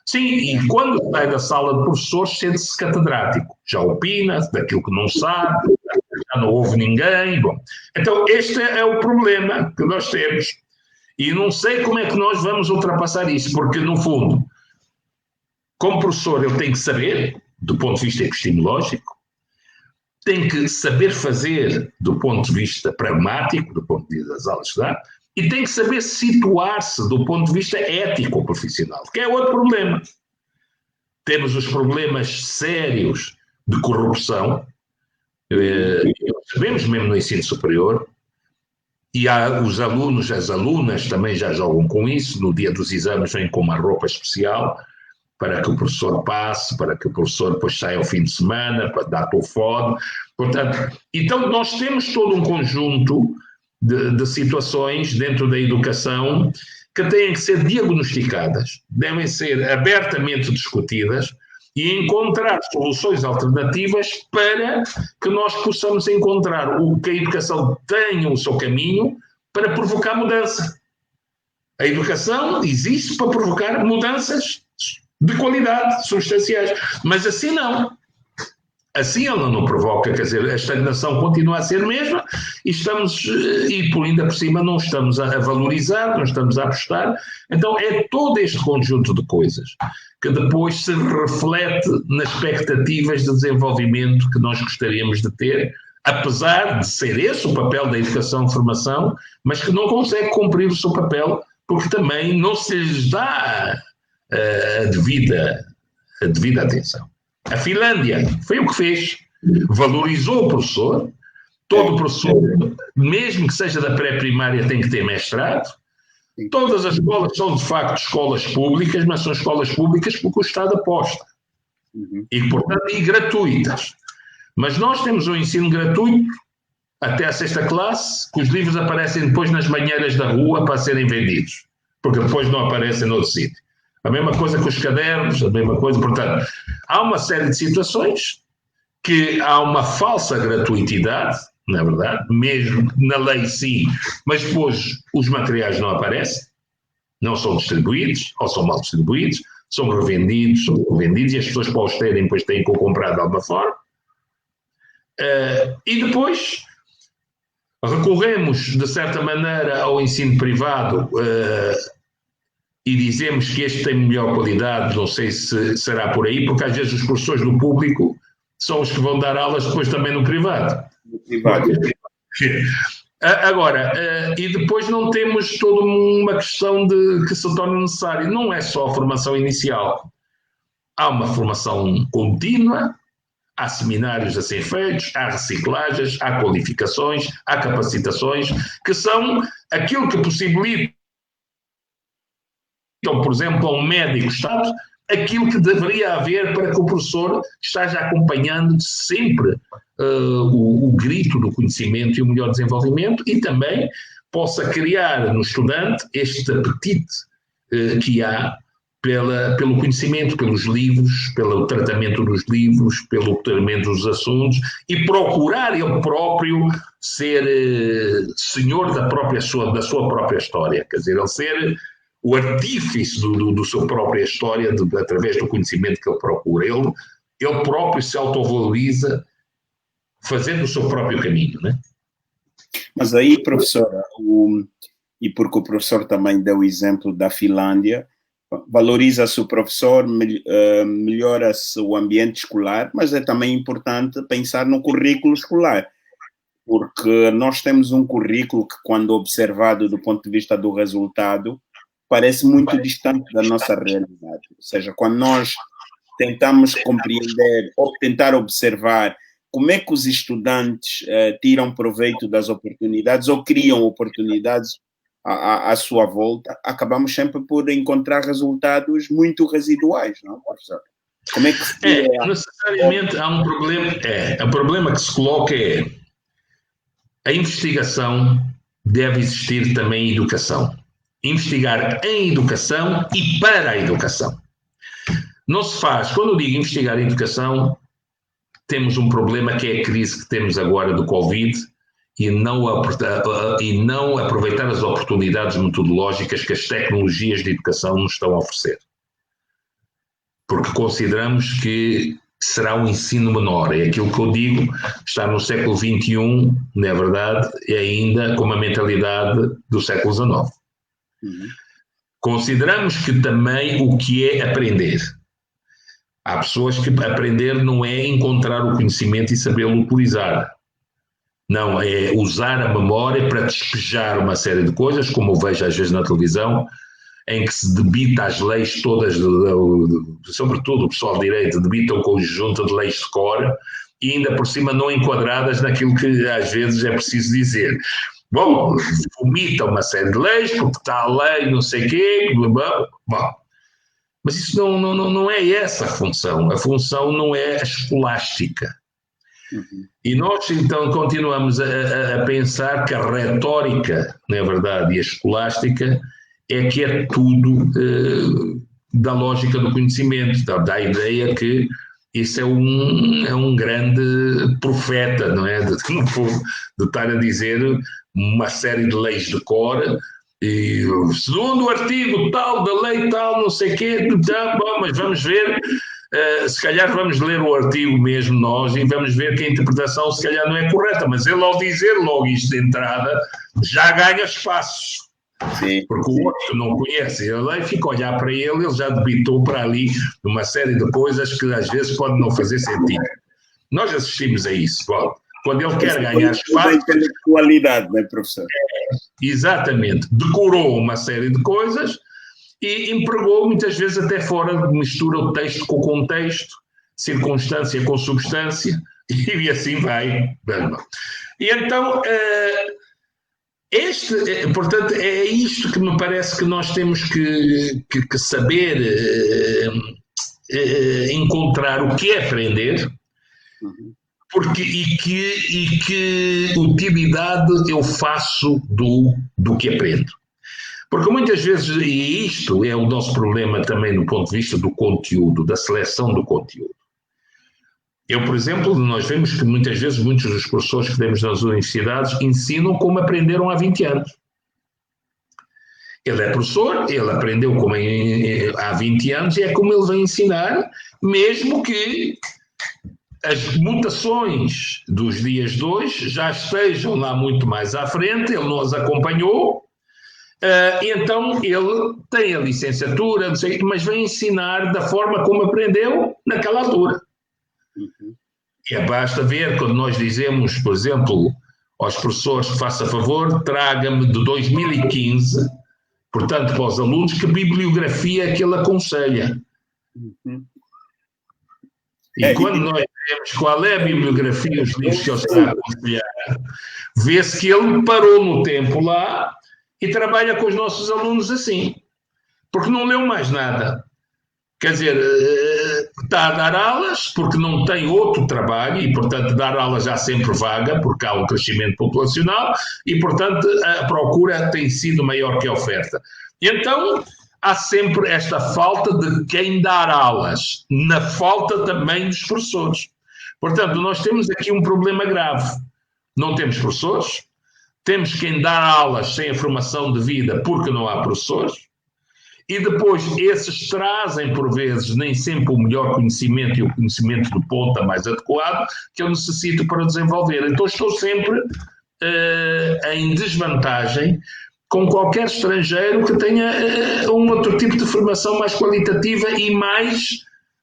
Speaker 2: Sim, e quando sai da sala de professores, sente-se catedrático. Já opina daquilo que não sabe, já não ouve ninguém. Bom, então, este é o problema que nós temos. E não sei como é que nós vamos ultrapassar isso, porque, no fundo, como professor, ele tem que saber, do ponto de vista epistemológico, tem que saber fazer do ponto de vista pragmático, do ponto de vista das aulas que dá, e tem que saber situar-se do ponto de vista ético-profissional, que é outro problema. Temos os problemas sérios de corrupção, sabemos mesmo no ensino superior, e os alunos, as alunas também já jogam com isso, no dia dos exames vêm com uma roupa especial, para que o professor passe, para que o professor depois saia ao fim de semana, para dar telefone. Portanto, então nós temos todo um conjunto de situações dentro da educação que têm que ser diagnosticadas, devem ser abertamente discutidas e encontrar soluções alternativas para que nós possamos encontrar que a educação tenha o seu caminho para provocar mudança. A educação existe para provocar mudanças de qualidade, substanciais, mas assim não. Assim ela não provoca, quer dizer, a estagnação continua a ser a mesma e por ainda por cima não estamos a valorizar, não estamos a apostar. Então é todo este conjunto de coisas que depois se reflete nas expectativas de desenvolvimento que nós gostaríamos de ter, apesar de ser esse o papel da educação e formação, mas que não consegue cumprir o seu papel porque também não se lhes dá a devida atenção. A Finlândia foi o que fez, valorizou o professor, todo professor, mesmo que seja da pré-primária, tem que ter mestrado. Todas as escolas são de facto escolas públicas, mas são escolas públicas porque o Estado aposta. e, portanto, e gratuitas. Mas nós temos o ensino gratuito até a 6ª classe, que os livros aparecem depois nas banheiras da rua para serem vendidos, porque depois não aparecem noutro sítio. A mesma coisa com os cadernos, a mesma coisa. Portanto, há uma série de situações que há uma falsa gratuitidade, na verdade, mesmo na lei sim, mas depois os materiais não aparecem, não são distribuídos, ou são mal distribuídos, são revendidos, e as pessoas para os terem, depois têm que o comprar de alguma forma. E depois recorremos, de certa maneira, ao ensino privado e dizemos que este tem melhor qualidade, não sei se será por aí, porque às vezes os professores do público são os que vão dar aulas depois também no privado. Agora, e depois não temos toda uma questão de que se torna necessário. Não é só a formação inicial. Há uma formação contínua, há seminários a ser feitos, há reciclagens, há qualificações, há capacitações, que são aquilo que possibilita, por exemplo, a um médico Estado, aquilo que deveria haver para que o professor esteja acompanhando sempre o grito do conhecimento e o melhor desenvolvimento, e também possa criar no estudante este apetite que há pelo conhecimento, pelos livros, pelo tratamento dos livros, pelo tratamento dos assuntos, e procurar ele próprio ser senhor da sua própria história, quer dizer, ele ser o artífice do sua própria história através do conhecimento que ele procura. Ele próprio se autovaloriza fazendo o seu próprio caminho, né?
Speaker 1: Mas aí, professora, e porque o professor também deu o exemplo da Finlândia, valoriza-se o professor, melhora-se o ambiente escolar, mas é também importante pensar no currículo escolar, porque nós temos um currículo que, quando observado do ponto de vista do resultado, parece muito distante da nossa realidade. Ou seja, quando nós tentamos compreender ou tentar observar como é que os estudantes tiram proveito das oportunidades ou criam oportunidades à sua volta, acabamos sempre por encontrar resultados muito residuais, não, professor? Como é que se
Speaker 2: necessariamente há um problema. O problema que se coloca é a investigação deve existir também em educação. Investigar em educação e para a educação. Não se faz, quando eu digo investigar em educação, temos um problema que é a crise que temos agora do Covid e não aproveitar as oportunidades metodológicas que as tecnologias de educação nos estão a oferecer. Porque consideramos que será um ensino menor. É aquilo que eu digo, está no século XXI, não é verdade, e ainda com uma mentalidade do século XIX. Consideramos que também o que é aprender. Há pessoas que aprender não é encontrar o conhecimento e sabê-lo utilizar. Não, é usar a memória para despejar uma série de coisas, como eu vejo às vezes na televisão, em que se debita as leis todas, sobretudo o pessoal de direito, debita um conjunto de leis de cor, e ainda por cima não enquadradas naquilo que às vezes é preciso dizer. Bom, vomita uma série de leis, porque está a lei, não sei o quê, bom. Mas isso não é essa a função. A função não é a escolástica. E nós, então, continuamos a pensar que a retórica, na verdade, e a escolástica é que é tudo da lógica do conhecimento, da ideia que isso é um grande profeta, não é? De estar a dizer uma série de leis de cor, e segundo o artigo tal, da lei tal, não sei o quê, bom, mas vamos ver, se calhar vamos ler o artigo mesmo nós e vamos ver que a interpretação se calhar não é correta, mas ele ao dizer logo isto de entrada, já ganha espaço. Sim, porque o outro que não conhece a lei fica a olhar para ele já debitou para ali uma série de coisas que às vezes pode não fazer sentido. Nós assistimos a isso. Bom, quando ele quer ganhar espaço...
Speaker 1: intelectualidade, não é, professor?
Speaker 2: Exatamente. Decorou uma série de coisas e empregou muitas vezes até fora, mistura o texto com o contexto, circunstância com substância, e assim vai. E então... portanto, é isto que me parece que nós temos que saber encontrar encontrar o que é aprender, e que utilidade eu faço do que aprendo. Porque muitas vezes, e isto é o nosso problema também do ponto de vista do conteúdo, da seleção do conteúdo. Eu, por exemplo, nós vemos que muitas vezes muitos dos professores que temos nas universidades ensinam como aprenderam há 20 anos. Ele é professor, ele aprendeu como há 20 anos e é como ele vai ensinar, mesmo que as mutações dos dias de hoje já estejam lá muito mais à frente, ele não as acompanhou, então ele tem a licenciatura, não sei, mas vai ensinar da forma como aprendeu naquela altura. E basta ver quando nós dizemos, por exemplo, aos professores que faça favor, traga-me de 2015, portanto, para os alunos, que bibliografia que ele aconselha. E quando nós vemos qual é a bibliografia, os livros que ele está a aconselhar, vê-se que ele parou no tempo lá e trabalha com os nossos alunos assim, porque não leu mais nada. Quer dizer, está a dar aulas porque não tem outro trabalho e, portanto, dar aulas há sempre vaga, porque há um crescimento populacional e, portanto, a procura tem sido maior que a oferta. Então, há sempre esta falta de quem dar aulas, na falta também dos professores. Portanto, nós temos aqui um problema grave. Não temos professores, temos quem dá aulas sem a formação devida porque não há professores, e depois esses trazem, por vezes, nem sempre o melhor conhecimento e o conhecimento de ponta mais adequado que eu necessito para desenvolver. Então estou sempre em desvantagem com qualquer estrangeiro que tenha um outro tipo de formação mais qualitativa e mais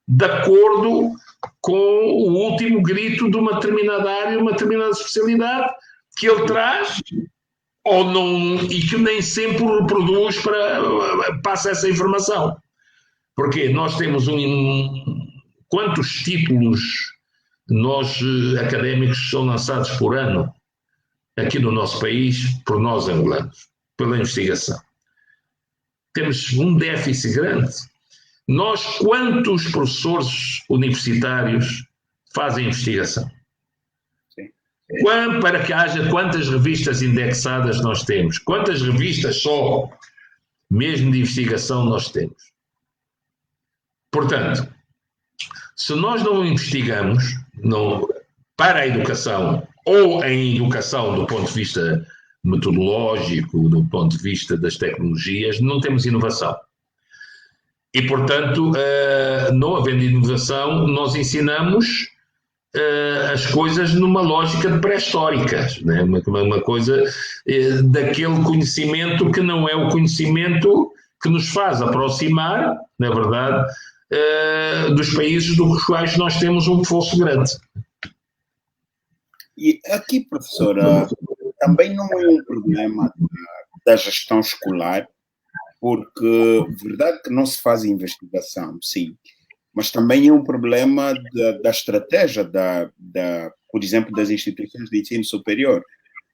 Speaker 2: de acordo com o último grito de uma determinada área, uma determinada especialidade que ele traz ou não, e que nem sempre reproduz passa essa informação. Porque nós temos quantos títulos nós académicos são lançados por ano aqui no nosso país, por nós angolanos, pela investigação. Temos um déficit grande. Nós, quantos professores universitários fazem investigação? Para que haja quantas revistas indexadas nós temos? Quantas revistas só, mesmo de investigação, nós temos? Portanto, se nós não investigamos para a educação, ou em educação do ponto de vista metodológico, do ponto de vista das tecnologias, não temos inovação. E, portanto, não havendo inovação, nós ensinamos as coisas numa lógica de pré-históricas, né? Uma coisa daquele conhecimento que não é o conhecimento que nos faz aproximar, na verdade, dos países dos quais nós temos um fosso grande.
Speaker 1: E aqui, professora, também não é um problema da gestão escolar, porque verdade que não se faz investigação, sim, mas também é um problema da estratégia, por exemplo, das instituições de ensino superior.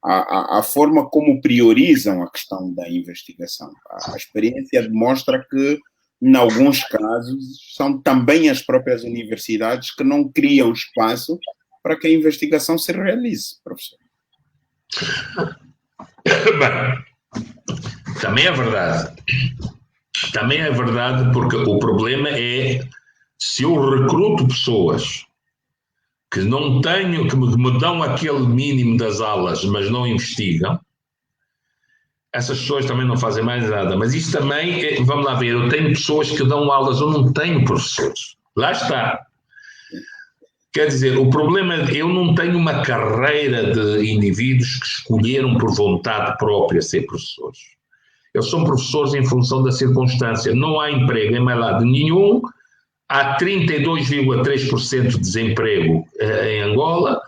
Speaker 1: A forma como priorizam a questão da investigação. A experiência demonstra que, em alguns casos, são também as próprias universidades que não criam espaço para que a investigação se realize, professor.
Speaker 2: Bem, também é verdade. Também é verdade, porque o problema é se eu recruto pessoas que não tenho, que me dão aquele mínimo das aulas, mas não investigam, essas pessoas também não fazem mais nada. Mas isso também, vamos lá ver, eu tenho pessoas que dão aulas, eu não tenho professores. Lá está. Quer dizer, o problema é que eu não tenho uma carreira de indivíduos que escolheram por vontade própria ser professores. Eles são professores em função da circunstância. Não há emprego em mais lado nenhum. Há 32,3% de desemprego em Angola.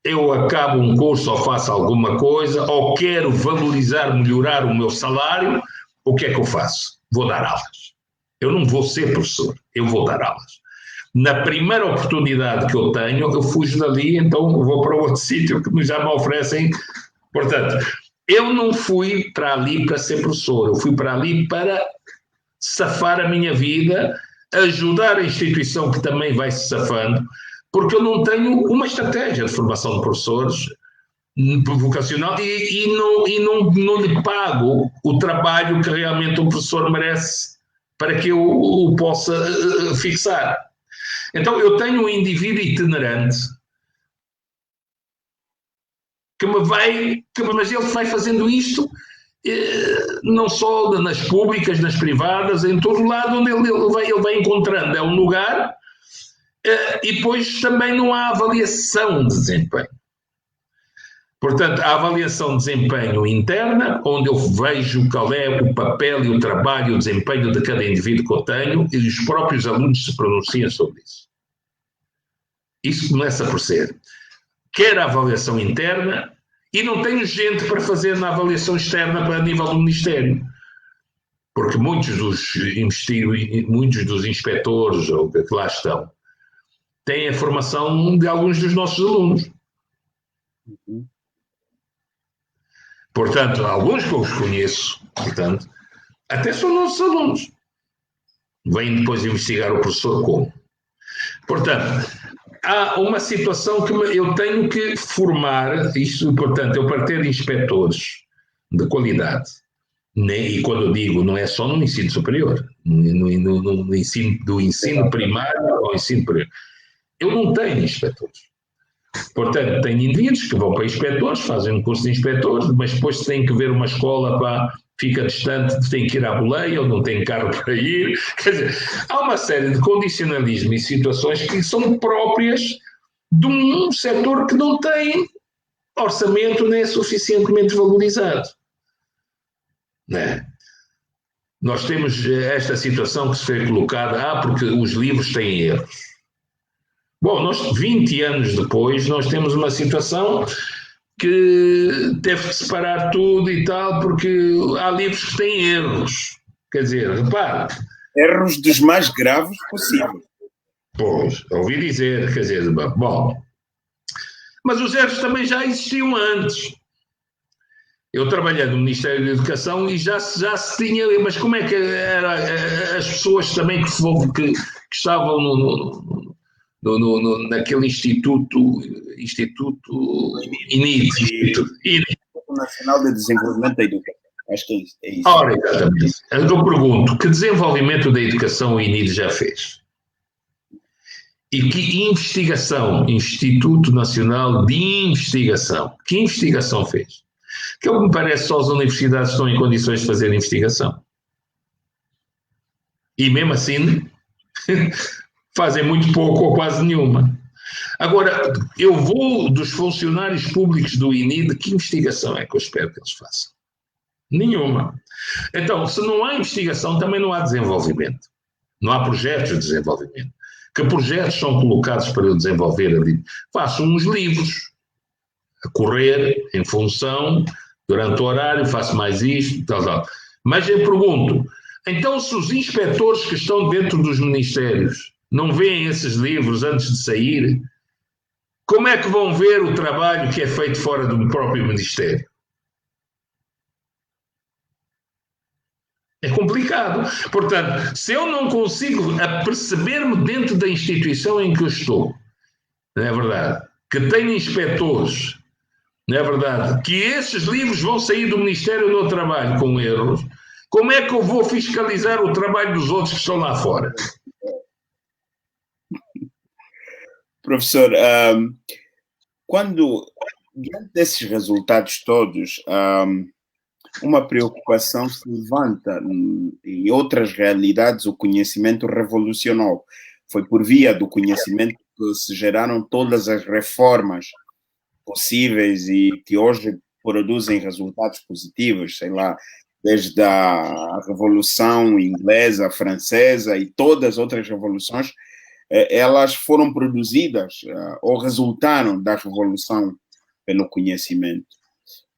Speaker 2: Eu acabo um curso ou faço alguma coisa, ou quero valorizar, melhorar o meu salário, o que é que eu faço? Vou dar aulas. Eu não vou ser professor, eu vou dar aulas. Na primeira oportunidade que eu tenho, eu fujo dali, então vou para outro sítio que já me oferecem. Portanto, eu não fui para ali para ser professor, eu fui para ali para safar a minha vida ajudar a instituição que também vai se safando, porque eu não tenho uma estratégia de formação de professores vocacional e não lhe pago o trabalho que realmente o professor merece para que eu o possa fixar. Então, eu tenho um indivíduo itinerante mas ele vai fazendo isto não só nas públicas, nas privadas, em todo lado onde ele vai encontrando. É um lugar e depois também não há avaliação de desempenho. Portanto, a avaliação de desempenho interna, onde eu vejo qual é o papel e o trabalho e o desempenho de cada indivíduo que eu tenho, e os próprios alunos se pronunciam sobre isso. Isso começa por ser. Quer a avaliação interna, e não tenho gente para fazer na avaliação externa para nível do Ministério. Porque muitos dos inspectores ou que lá estão têm a formação de alguns dos nossos alunos. Portanto, alguns que eu os conheço, portanto, até são nossos alunos. Vêm depois investigar o professor como. Portanto, há uma situação que eu tenho que formar, isto, portanto, eu para ter inspectores de qualidade, e quando eu digo, não é só no ensino superior, no ensino, do ensino primário ao ensino superior, eu não tenho inspectores. Portanto, tenho indivíduos que vão para inspectores, fazem um curso de inspectores, mas depois têm que ver uma escola para fica distante, tem que ir à boleia ou não tem carro para ir. Quer dizer, há uma série de condicionalismo e situações que são próprias de um setor que não tem orçamento nem é suficientemente valorizado. Não é? Nós temos esta situação que se foi colocada, porque os livros têm erros. Bom, nós 20 anos depois, nós temos uma situação que teve que separar tudo e tal, porque há livros que têm erros. Quer dizer, repare.
Speaker 1: Erros dos mais graves possíveis.
Speaker 2: Pois, ouvi dizer, quer dizer, bom. Mas os erros também já existiam antes. Eu trabalhei no Ministério da Educação e já se tinha, mas como é que era as pessoas também que estavam naquele Instituto INID,
Speaker 1: Instituto Nacional de Desenvolvimento da Educação. Acho que é isso.
Speaker 2: Ora, exatamente. Eu pergunto, que desenvolvimento da educação o INID já fez? E que investigação, Instituto Nacional de Investigação, que investigação fez? Que é o que me parece só as universidades estão em condições de fazer investigação. E mesmo assim, fazem muito pouco ou quase nenhuma. Agora, eu vou dos funcionários públicos do INID, que investigação é que eu espero que eles façam? Nenhuma. Então, se não há investigação, também não há desenvolvimento. Não há projetos de desenvolvimento. Que projetos são colocados para eu desenvolver ali? Faço uns livros, a correr, em função, durante o horário, faço mais isto, tal. Mas eu pergunto, então se os inspectores que estão dentro dos ministérios não veem esses livros antes de sair, como é que vão ver o trabalho que é feito fora do próprio ministério? É complicado. Portanto, se eu não consigo aperceber-me dentro da instituição em que eu estou, não é verdade, que tenho inspectores, não é verdade, que esses livros vão sair do Ministério do Trabalho com erros, como é que eu vou fiscalizar o trabalho dos outros que estão lá fora?
Speaker 1: Professor, diante desses resultados todos, uma preocupação se levanta. Em outras realidades, o conhecimento revolucionou. Foi por via do conhecimento que se geraram todas as reformas possíveis e que hoje produzem resultados positivos, sei lá, desde a Revolução Inglesa, Francesa e todas as outras revoluções, elas foram produzidas ou resultaram da revolução pelo conhecimento.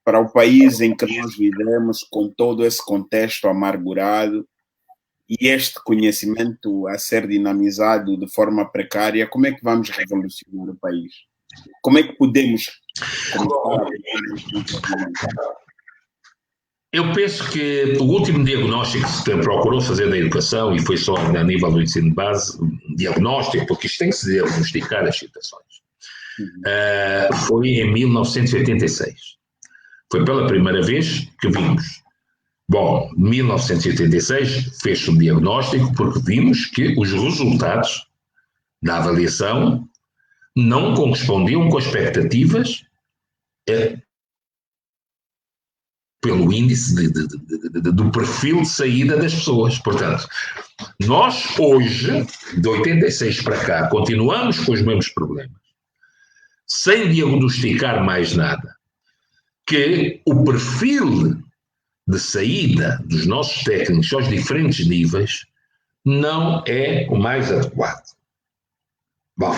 Speaker 1: Para o país em que nós vivemos, com todo esse contexto amargurado e este conhecimento a ser dinamizado de forma precária, como é que vamos revolucionar o país? Como é que podemos começar?
Speaker 2: Eu penso que o último diagnóstico que se procurou fazer da educação, e foi só a nível do ensino de base, diagnóstico, porque isto tem que se diagnosticar as situações, foi em 1986. Foi pela primeira vez que vimos. Bom, em 1986 fez-se um diagnóstico porque vimos que os resultados da avaliação não correspondiam com as expectativas pelo índice do perfil de saída das pessoas. Portanto, nós hoje, de 86 para cá, continuamos com os mesmos problemas, sem diagnosticar mais nada, que o perfil de saída dos nossos técnicos aos diferentes níveis não é o mais adequado. Bom,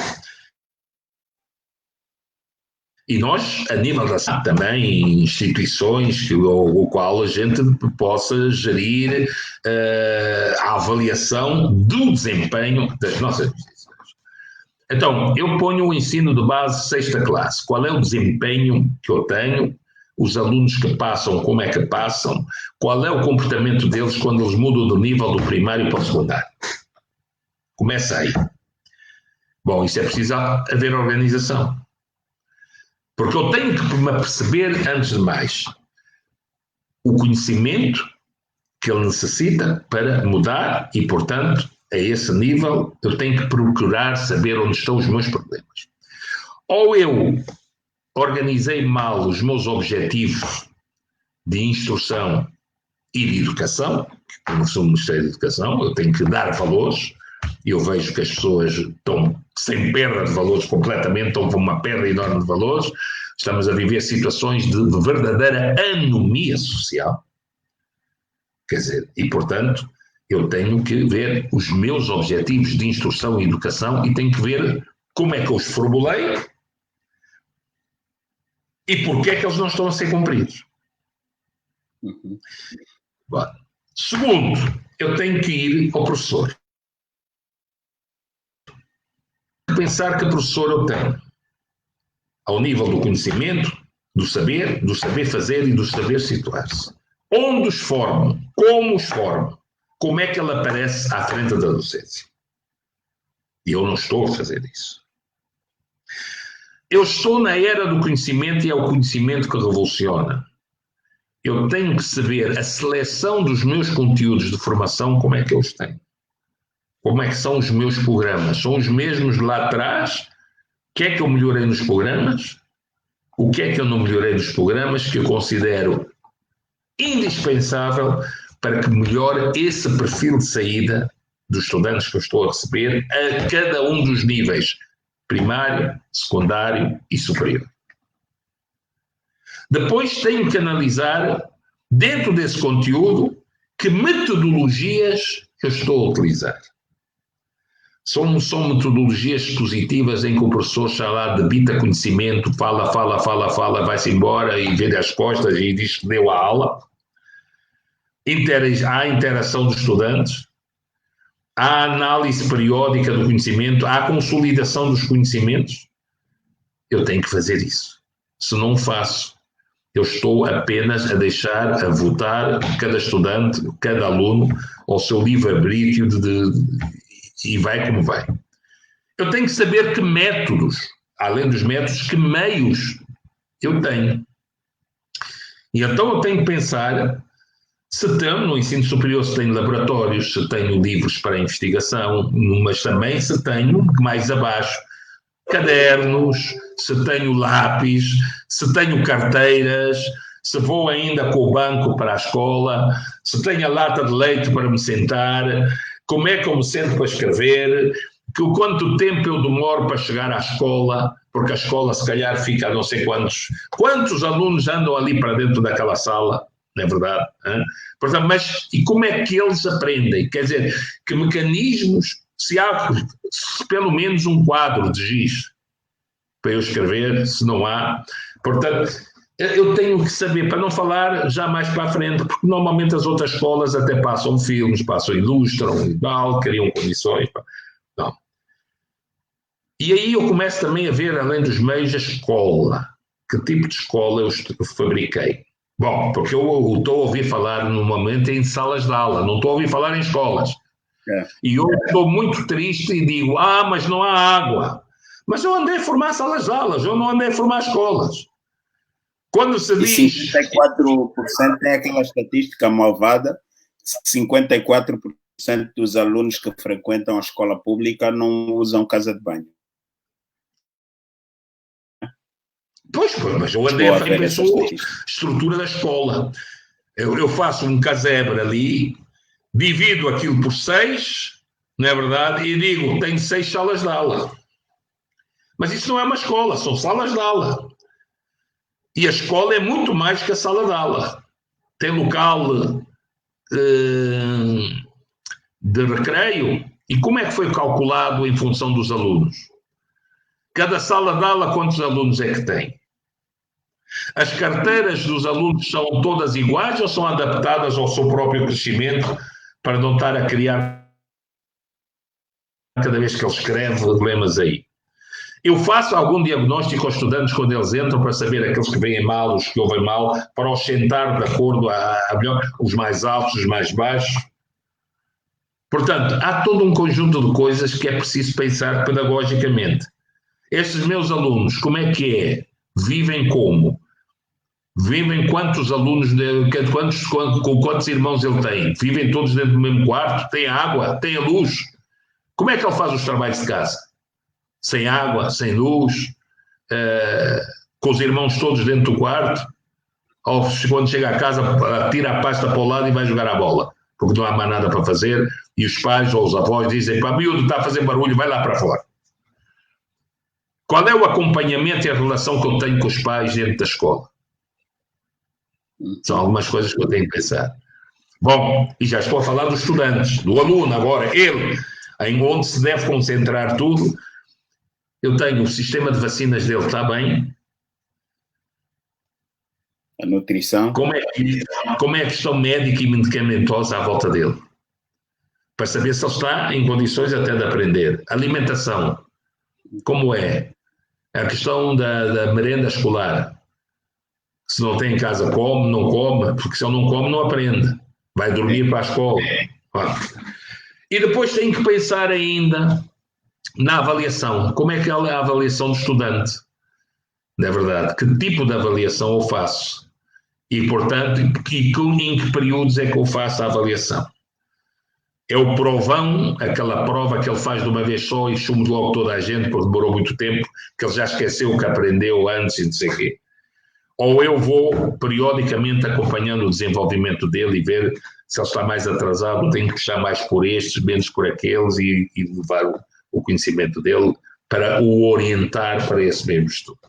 Speaker 2: e nós, a nível da SAP, também instituições o qual a gente possa gerir a avaliação do desempenho das nossas instituições. Então, eu ponho o ensino de base 6ª classe. Qual é o desempenho que eu tenho? Os alunos que passam, como é que passam? Qual é o comportamento deles quando eles mudam do nível do primário para o secundário? Começa aí. Bom, isso é preciso haver organização. Porque eu tenho que me perceber, antes de mais, o conhecimento que ele necessita para mudar e, portanto, a esse nível, eu tenho que procurar saber onde estão os meus problemas. Ou eu organizei mal os meus objetivos de instrução e de educação, que eu sou o Ministério da Educação, eu tenho que dar valores, e eu vejo que as pessoas estão sem perda de valores completamente, estão com uma perda enorme de valores, estamos a viver situações de verdadeira anomia social, quer dizer, e portanto eu tenho que ver os meus objetivos de instrução e educação e tenho que ver como é que eu os formulei e porque é que eles não estão a ser cumpridos. Bom, segundo, eu tenho que ir ao professor. Pensar que professor eu tenho, ao nível do conhecimento, do saber fazer e do saber situar-se. Onde os formo, como os formo, como é que ele aparece à frente da docência. E eu não estou a fazer isso. Eu estou na era do conhecimento e é o conhecimento que revoluciona. Eu tenho que saber a seleção dos meus conteúdos de formação, como é que eu os tenho. Como é que são os meus programas? São os mesmos lá atrás? O que é que eu melhorei nos programas? O que é que eu não melhorei nos programas que eu considero indispensável para que melhore esse perfil de saída dos estudantes que eu estou a receber a cada um dos níveis, primário, secundário e superior. Depois tenho que analisar, dentro desse conteúdo, que metodologias eu estou a utilizar. São metodologias positivas em que o professor está lá, debita conhecimento, fala, vai-se embora e vê as costas e diz que deu a aula. Há interação dos estudantes, há análise periódica do conhecimento, há consolidação dos conhecimentos. Eu tenho que fazer isso. Se não faço, eu estou apenas a deixar a votar cada estudante, cada aluno, ao seu livre-arbítrio e vai como vai. Eu tenho que saber que métodos, além dos métodos, que meios eu tenho. E então eu tenho que pensar se tenho, no ensino superior, se tenho laboratórios, se tenho livros para investigação, mas também se tenho, mais abaixo, cadernos, se tenho lápis, se tenho carteiras, se vou ainda com o banco para a escola, se tenho a lata de leite para me sentar, como é que eu me sento para escrever, quanto tempo eu demoro para chegar à escola, porque a escola se calhar fica a não sei quantos alunos andam ali para dentro daquela sala, não é verdade? Portanto, mas e como é que eles aprendem? Quer dizer, que mecanismos, se há pelo menos um quadro de giz para eu escrever, se não há, portanto, eu tenho que saber, para não falar já mais para a frente, porque normalmente as outras escolas até passam filmes, ilustram e tal, criam condições. Não. E aí eu começo também a ver, além dos meios, a escola. Que tipo de escola eu fabriquei? Bom, porque eu estou a ouvir falar no momento em salas de aula, não estou a ouvir falar em escolas.
Speaker 1: É.
Speaker 2: E eu estou muito triste e digo, mas não há água. Mas eu andei a formar salas de aulas, eu não andei a formar escolas. Quando se diz...
Speaker 1: 54% tem aquela estatística malvada, 54% dos alunos que frequentam a escola pública não usam casa de banho.
Speaker 2: Pois, mas eu andei a pensar a estrutura da escola. Eu faço um casebre ali, divido aquilo por 6, não é verdade? E digo, tenho 6 salas de aula. Mas isso não é uma escola, são salas de aula. E a escola é muito mais que a sala de aula. Tem local de recreio. E como é que foi calculado em função dos alunos? Cada sala de aula, quantos alunos é que tem? As carteiras dos alunos são todas iguais ou são adaptadas ao seu próprio crescimento para não estar a criar, cada vez que ele escreve, problemas aí? Eu faço algum diagnóstico aos estudantes quando eles entram para saber aqueles que veem mal, os que ouvem mal, para os sentar de acordo a melhor, os mais altos, os mais baixos. Portanto, há todo um conjunto de coisas que é preciso pensar pedagogicamente. Estes meus alunos, como é que é? Vivem como? Vivem quantos alunos, com quantos irmãos ele tem? Vivem todos dentro do mesmo quarto? Tem água? Tem a luz? Como é que ele faz os trabalhos de casa? Sem água, sem luz, com os irmãos todos dentro do quarto? Ou quando chega a casa, tira a pasta para o lado e vai jogar a bola, porque não há mais nada para fazer, e os pais ou os avós dizem, pá, miúdo, está a fazer barulho, vai lá para fora. Qual é o acompanhamento e a relação que eu tenho com os pais dentro da escola? São algumas coisas que eu tenho que pensar. Bom, e já estou a falar dos estudantes, do aluno agora, ele, em onde se deve concentrar tudo. Eu tenho o sistema de vacinas dele, está bem?
Speaker 1: A nutrição.
Speaker 2: Como é a questão médica e medicamentosa à volta dele? Para saber se ele está em condições até de aprender. Alimentação, como é? A questão da merenda escolar. Se não tem em casa, come, não come, porque se ele não come, não aprende. Vai dormir para a escola. E depois tem que pensar ainda na avaliação. Como é que é a avaliação do estudante? Na verdade, que tipo de avaliação eu faço? E, portanto, em que períodos é que eu faço a avaliação? É o provão, aquela prova que ele faz de uma vez só e chumos logo toda a gente, porque demorou muito tempo, que ele já esqueceu o que aprendeu antes e não sei o quê. Ou eu vou periodicamente acompanhando o desenvolvimento dele e ver se ele está mais atrasado, tenho que puxar mais por estes, menos por aqueles e levar o conhecimento dele para o orientar para esse mesmo estudo.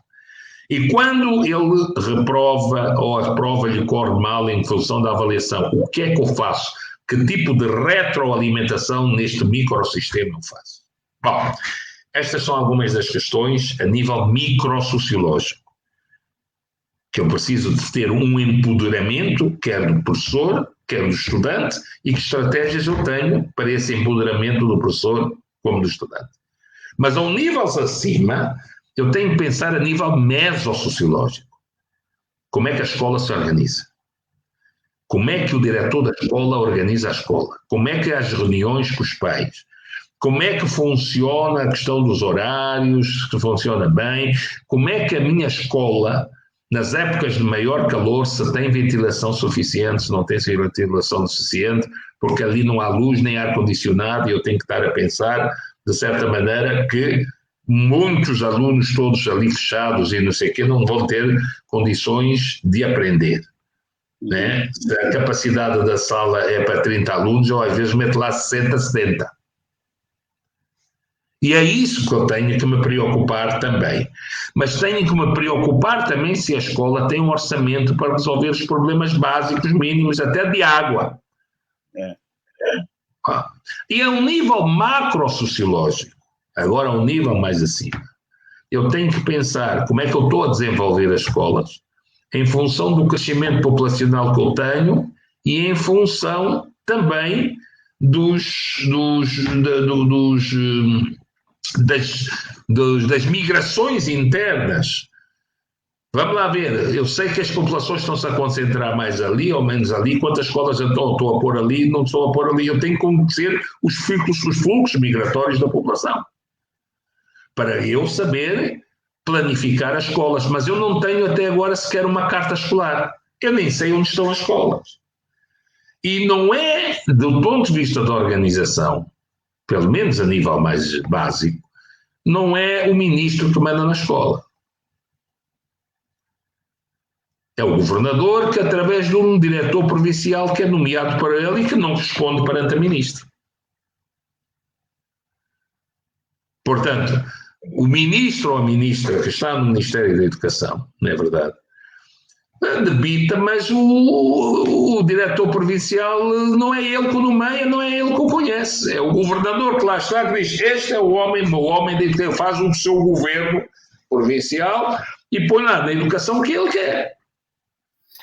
Speaker 2: E quando ele reprova ou a prova lhe corre mal em função da avaliação, o que é que eu faço? Que tipo de retroalimentação neste microsistema eu faço? Bom, estas são algumas das questões a nível microsociológico, que eu preciso de ter um empoderamento, quer do professor, quer do estudante, e que estratégias eu tenho para esse empoderamento do professor como do estudante. Mas ao nível acima, eu tenho que pensar a nível mesossociológico. Como é que a escola se organiza? Como é que o diretor da escola organiza a escola? Como é que há as reuniões com os pais? Como é que funciona a questão dos horários, se funciona bem? Como é que a minha escola, nas épocas de maior calor, se tem ventilação suficiente, se não tem ventilação suficiente, porque ali não há luz nem ar-condicionado e eu tenho que estar a pensar, de certa maneira, que muitos alunos todos ali fechados e não sei o quê não vão ter condições de aprender. Né? Se a capacidade da sala é para 30 alunos, eu às vezes meto lá 60, 70. E é isso que eu tenho que me preocupar também. Mas tenho que me preocupar também se a escola tem um orçamento para resolver os problemas básicos, mínimos, até de água. E a um nível macrosociológico, agora a um nível mais acima, eu tenho que pensar como é que eu estou a desenvolver as escolas em função do crescimento populacional que eu tenho e em função também das migrações internas. Vamos lá ver, eu sei que as populações estão-se a concentrar mais ali ou menos ali, quantas escolas eu estou a pôr ali, não estou a pôr ali, eu tenho que conhecer os fluxos migratórios da população, para eu saber planificar as escolas, mas eu não tenho até agora sequer uma carta escolar, eu nem sei onde estão as escolas. E não é, do ponto de vista da organização, pelo menos a nível mais básico, não é o ministro que manda na escola. É o governador que, através de um diretor provincial que é nomeado para ele e que não responde perante a ministra. Portanto, o ministro ou a ministra que está no Ministério da Educação, não é verdade, debita, mas o diretor provincial não é ele que o nomeia, não é ele que o conhece. É o governador que lá está que diz, este é o homem faz o seu governo provincial e põe lá na educação o que ele quer.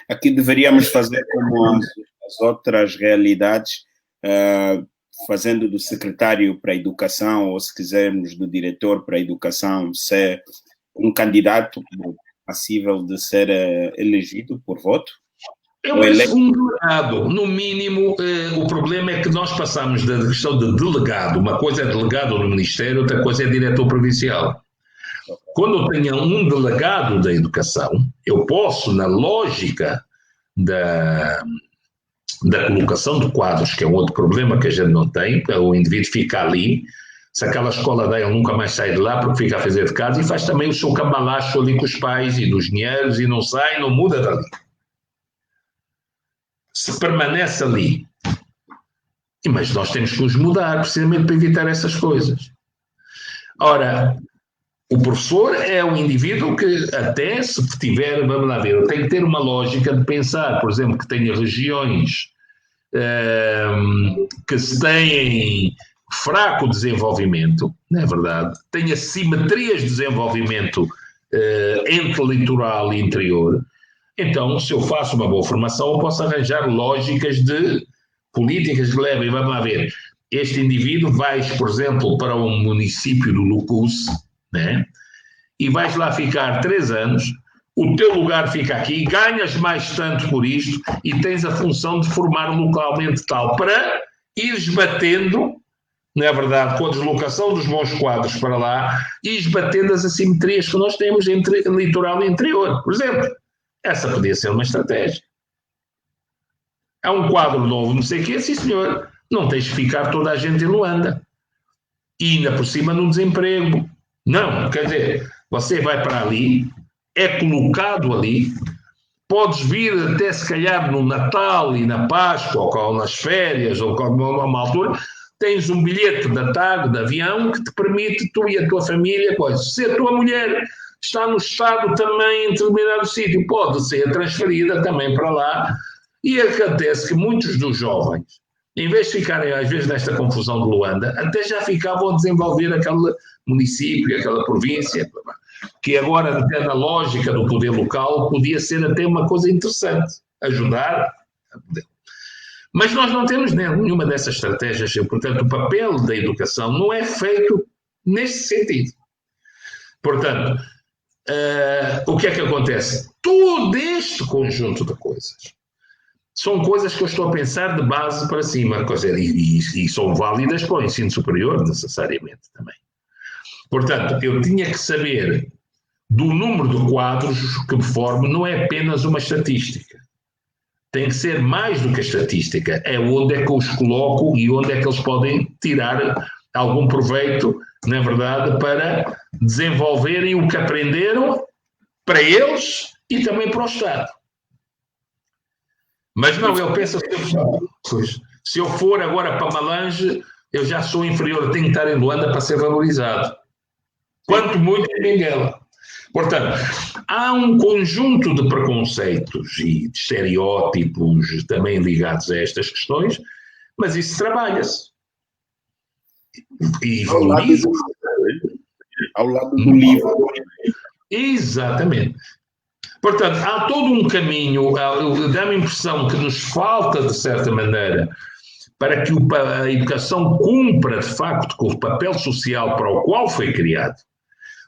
Speaker 1: Aqui deveríamos fazer como as outras realidades, fazendo do secretário para a educação, ou se quisermos do diretor para a educação, ser um candidato passível de ser elegido por voto?
Speaker 2: Um delegado, no mínimo, o problema é que nós passamos da questão de delegado, uma coisa é delegado no Ministério, outra coisa é diretor provincial. Quando eu tenho um delegado da educação, eu posso, na lógica da colocação de quadros, que é um outro problema que a gente não tem, o indivíduo fica ali, se aquela escola dele nunca mais sai de lá porque fica a fazer de casa e faz também o seu cambalacho ali com os pais e dos dinheiros e não sai, não muda dali. Se permanece ali. Mas nós temos que os mudar precisamente para evitar essas coisas. Ora, o professor é um indivíduo que até se tiver, vamos lá ver, tem que ter uma lógica de pensar, por exemplo, que tenha regiões que se têm fraco desenvolvimento, não é verdade? Tem assimetrias de desenvolvimento entre litoral e interior. Então, se eu faço uma boa formação, eu posso arranjar lógicas de políticas que levem, vamos lá ver, este indivíduo vais, por exemplo, para um município do Lucus, né? E vais lá ficar 3 anos, o teu lugar fica aqui, ganhas mais tanto por isto e tens a função de formar localmente tal, para ires batendo, não é verdade, com a deslocação dos bons quadros para lá, ires batendo as assimetrias que nós temos entre litoral e interior. Por exemplo, essa podia ser uma estratégia. Há um quadro novo, não sei o quê, sim senhor, não tens de ficar toda a gente em Luanda. E ainda por cima no desemprego. Não, quer dizer, você vai para ali, é colocado ali, podes vir até se calhar no Natal e na Páscoa, ou nas férias, ou numa altura, tens um bilhete da TAG, de avião, que te permite, tu e a tua família, se a tua mulher está no estado também em determinado sítio, pode ser transferida também para lá, e acontece que muitos dos jovens, em vez de ficarem às vezes nesta confusão de Luanda, até já ficavam a desenvolver aquele município, aquela província, que agora, na lógica do poder local, podia ser até uma coisa interessante, ajudar a poder. Mas nós não temos nenhuma dessas estratégias, portanto, o papel da educação não é feito nesse sentido. Portanto, o que é que acontece? Todo este conjunto de coisas são coisas que eu estou a pensar de base para cima, e são válidas para o ensino superior, necessariamente, também. Portanto, eu tinha que saber do número de quadros que me formo, não é apenas uma estatística. Tem que ser mais do que a estatística. É onde é que eu os coloco e onde é que eles podem tirar algum proveito, na verdade, para desenvolverem o que aprenderam para eles e também para o Estado. Mas não, eu penso se eu for agora para Malange, eu já sou inferior, eu tenho que estar em Luanda para ser valorizado. Quanto muito em Benguela. Portanto, há um conjunto de preconceitos e de estereótipos também ligados a estas questões, mas isso trabalha-se. E valoriza.
Speaker 1: Ao lado do livro.
Speaker 2: Exatamente. Portanto, há todo um caminho, dá-me a impressão que nos falta, de certa maneira, para que a educação cumpra, de facto, com o papel social para o qual foi criado,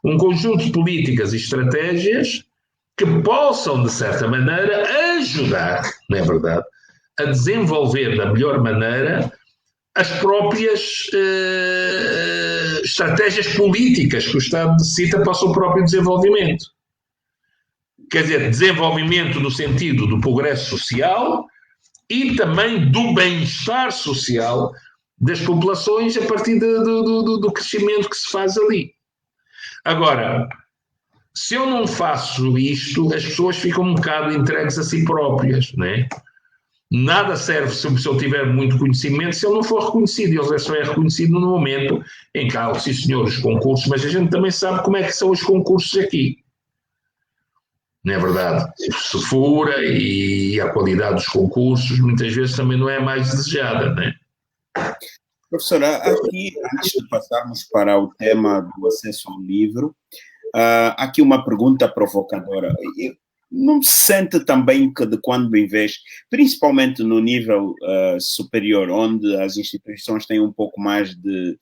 Speaker 2: um conjunto de políticas e estratégias que possam, de certa maneira, ajudar, não é verdade, a desenvolver da melhor maneira as próprias estratégias políticas que o Estado necessita para o seu próprio desenvolvimento. Quer dizer, desenvolvimento no sentido do progresso social e também do bem-estar social das populações a partir do crescimento que se faz ali. Agora, se eu não faço isto, as pessoas ficam um bocado entregues a si próprias, não é? Nada serve se eu tiver muito conhecimento se ele não for reconhecido. Ele só é reconhecido no momento em que há, sim senhor, os concursos, mas a gente também sabe como é que são os concursos aqui. Não é verdade? Se fura e a qualidade dos concursos muitas vezes também não é mais desejada, não é?
Speaker 1: Professora, aqui, antes de passarmos para o tema do acesso ao livro, aqui uma pergunta provocadora. Não se sente também que de quando em vez, principalmente no nível superior, onde as instituições têm um pouco mais de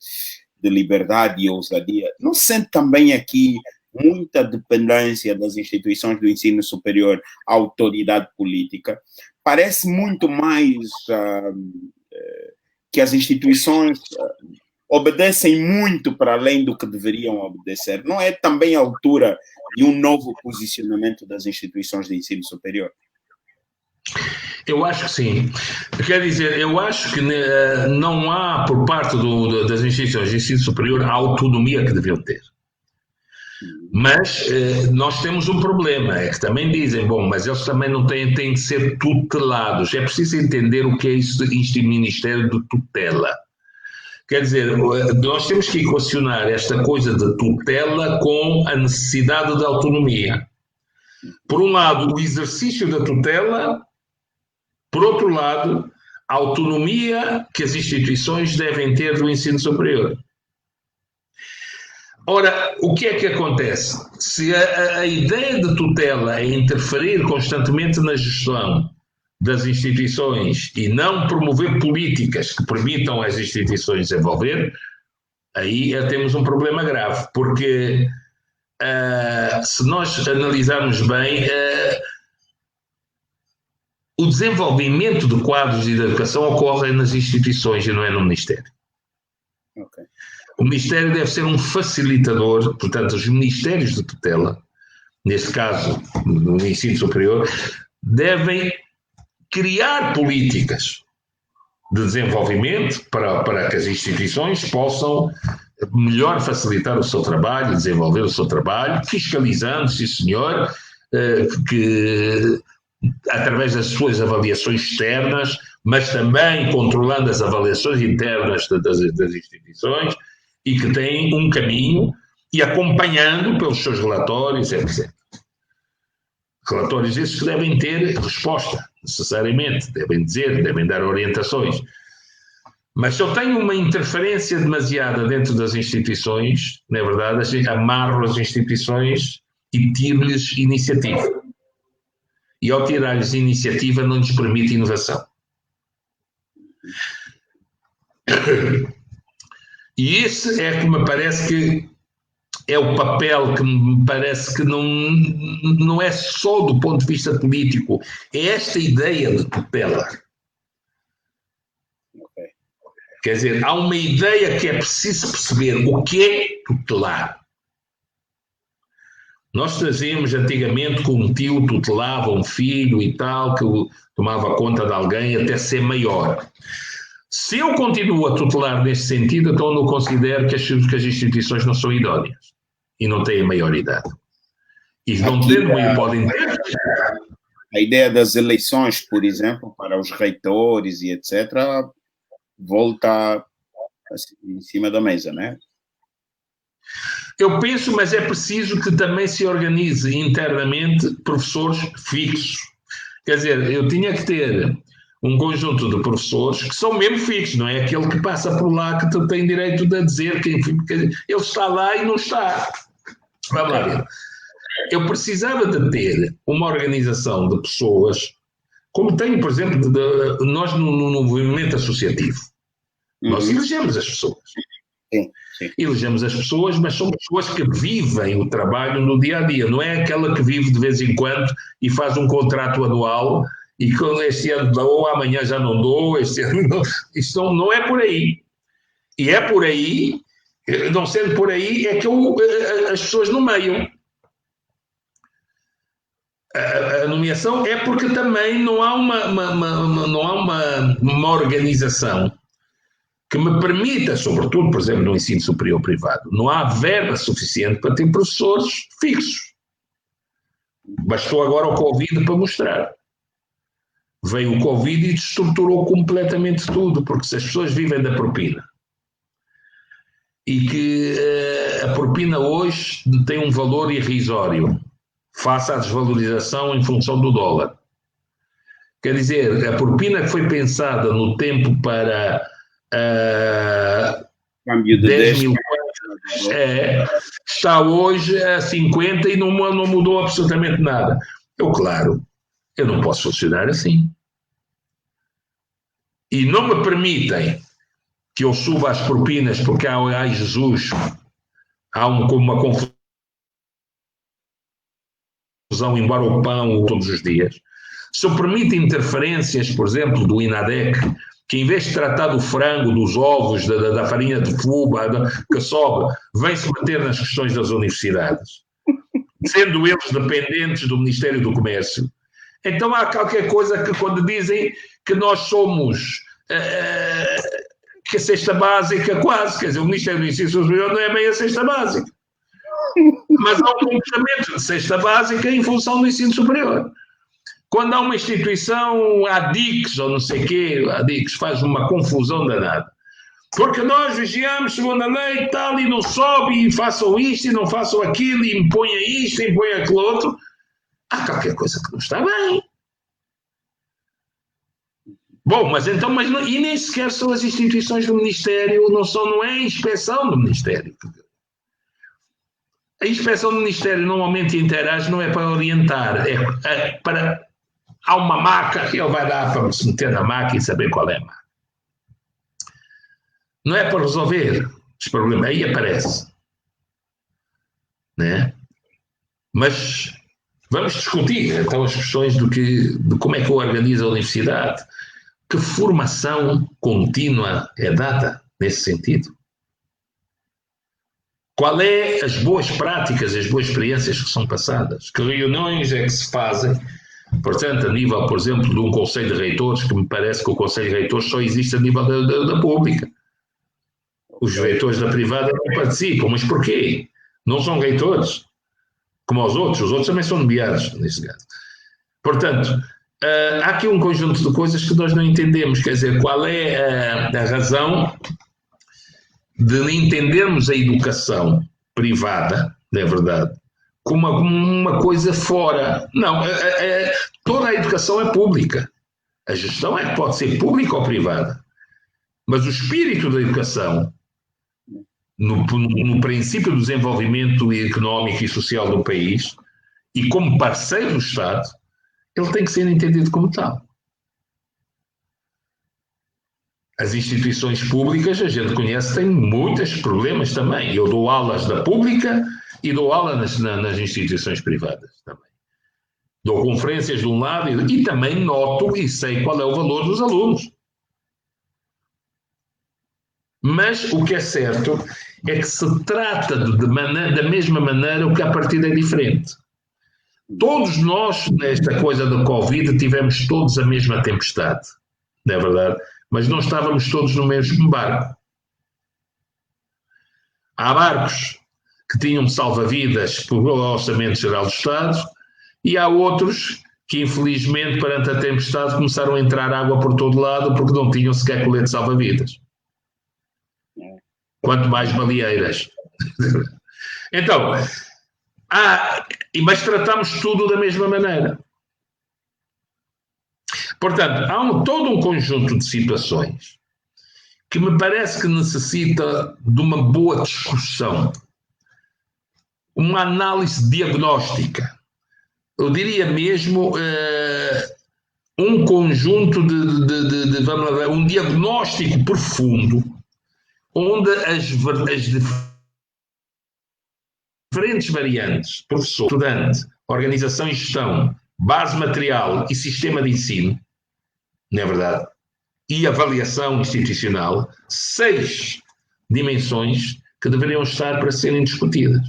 Speaker 1: liberdade e ousadia, não se sente também aqui muita dependência das instituições do ensino superior à autoridade política? Parece muito mais que as instituições obedecem muito para além do que deveriam obedecer. Não é também a altura de um novo posicionamento das instituições de ensino superior?
Speaker 2: Eu acho que sim. Quer dizer, eu acho que não há, por parte das instituições de ensino superior, a autonomia que deviam ter. Mas nós temos um problema, é que também dizem, bom, mas eles também não têm que ser tutelados. É preciso entender o que é este Ministério de Tutela. Quer dizer, nós temos que equacionar esta coisa de tutela com a necessidade de autonomia. Por um lado, o exercício da tutela, por outro lado, a autonomia que as instituições devem ter do ensino superior. Ora, o que é que acontece? Se a ideia de tutela é interferir constantemente na gestão das instituições e não promover políticas que permitam às instituições desenvolver, aí temos um problema grave, porque se nós analisarmos bem, o desenvolvimento de quadros de educação ocorre nas instituições e não é no Ministério.
Speaker 1: Okay.
Speaker 2: O Ministério deve ser um facilitador, portanto, os ministérios de tutela, neste caso, no ensino superior, devem criar políticas de desenvolvimento para que as instituições possam melhor facilitar o seu trabalho, desenvolver o seu trabalho, fiscalizando, sim senhor, que através das suas avaliações externas, mas também controlando as avaliações internas das instituições, e que têm um caminho e acompanhando pelos seus relatórios, etc. Relatórios esses que devem ter resposta, necessariamente, devem dizer, devem dar orientações. Mas se eu tenho uma interferência demasiada dentro das instituições, na verdade, amarro as instituições e tiro-lhes iniciativa. E ao tirar-lhes iniciativa não lhes permite inovação. E esse é que me parece que é o papel que me parece que não é só do ponto de vista político, é esta ideia de tutela.
Speaker 1: Okay.
Speaker 2: Quer dizer, há uma ideia que é preciso perceber o que é tutelar. Nós trazíamos antigamente que um tio tutelava um filho e tal, que tomava conta de alguém até ser maior. Se eu continuo a tutelar nesse sentido, então não considero que as instituições não são idóneas e não têm a maioridade. E não tendo podem ter.
Speaker 1: A ideia das eleições, por exemplo, para os reitores e etc., volta assim, em cima da mesa, não é?
Speaker 2: Eu penso, mas é preciso que também se organize internamente professores fixos. Quer dizer, eu tinha que ter um conjunto de professores que são mesmo fixos, não é aquele que passa por lá que tem direito de dizer que ele está lá e não está. Vamos lá ver. Eu precisava de ter uma organização de pessoas, como tem, por exemplo, nós no movimento associativo. Nós elegemos as pessoas.
Speaker 1: Sim, sim.
Speaker 2: Elegemos as pessoas, mas são pessoas que vivem o trabalho no dia a dia, não é aquela que vive de vez em quando e faz um contrato anual e que este ano dou, amanhã já não dou, este ano não. Isto não é por aí. E é por aí, não sendo por aí, é que as pessoas nomeiam. A nomeação é porque também não há uma organização que me permita, sobretudo, por exemplo, no ensino superior privado, não há verba suficiente para ter professores fixos. Bastou agora o Covid para mostrar. Veio o Covid e destruturou completamente tudo, porque se as pessoas vivem da propina e que a propina hoje tem um valor irrisório face à desvalorização em função do dólar. Quer dizer, a propina que foi pensada no tempo para
Speaker 1: Câmbio de
Speaker 2: 10 mil está hoje a 50 e não mudou absolutamente nada. Claro, eu não posso funcionar assim. E não me permitem que eu suba as propinas porque há Jesus, há uma confusão, embora o pão todos os dias. Se eu permite interferências, por exemplo, do INADEC, que em vez de tratar do frango, dos ovos, da farinha de fuba, que sobe, vem-se meter nas questões das universidades, sendo eles dependentes do Ministério do Comércio. Então há qualquer coisa que quando dizem que nós somos que a cesta básica quase, quer dizer, o Ministério do Ensino Superior não é bem a cesta básica. Mas há um comportamento de cesta básica em função do ensino superior. Quando há uma instituição, a DICS, ou não sei o quê, a DICS faz uma confusão danada. Porque nós vigiamos segundo a lei e tal, e não sobe, e façam isto, e não façam aquilo, e imponha isto, e imponha aquilo outro. Há qualquer coisa que não está bem. Bom, mas não, e nem sequer são as instituições do Ministério, não é a inspeção do Ministério. A inspeção do Ministério normalmente interage, não é para orientar, é para... Há uma maca que ele vai dar para se meter na maca e saber qual é a maca. Não é para resolver os problemas, aí aparece. Né? Mas vamos discutir então as questões de como é que eu organizo a universidade. Que formação contínua é dada nesse sentido? Qual é as boas práticas, as boas experiências que são passadas? Que reuniões é que se fazem? Portanto, a nível, por exemplo, de um Conselho de Reitores, que me parece que o Conselho de Reitores só existe a nível da pública. Os reitores da privada não participam, mas porquê? Não são reitores, como os outros também são nomeados, nesse caso. Portanto, há aqui um conjunto de coisas que nós não entendemos, quer dizer, qual é a razão de entendermos a educação privada, não é verdade, como uma coisa fora. Não, toda a educação é pública. A gestão é que pode ser pública ou privada. Mas o espírito da educação, no princípio do desenvolvimento económico e social do país, e como parceiro do Estado, ele tem que ser entendido como tal. As instituições públicas, a gente conhece, têm muitos problemas também. Eu dou aulas da pública e dou aula nas instituições privadas também. Dou conferências de um lado e também noto e sei qual é o valor dos alunos. Mas o que é certo é que se trata da mesma maneira, o que a partida é diferente. Todos nós, nesta coisa da Covid, tivemos todos a mesma tempestade, não é verdade? Mas não estávamos todos no mesmo barco. Há barcos que tinham salva-vidas pelo Orçamento Geral do Estado e há outros que, infelizmente, perante a tempestade, começaram a entrar água por todo lado porque não tinham sequer colete salva-vidas. Quanto mais baleeiras. Então, mas tratamos tudo da mesma maneira. Portanto, há todo um conjunto de situações que me parece que necessita de uma boa discussão, uma análise diagnóstica. Eu diria mesmo um conjunto vamos lá, um diagnóstico profundo onde as diferentes variantes, professor, estudante, organização e gestão, base material e sistema de ensino, não é verdade? E avaliação institucional, 6 dimensões que deveriam estar para serem discutidas.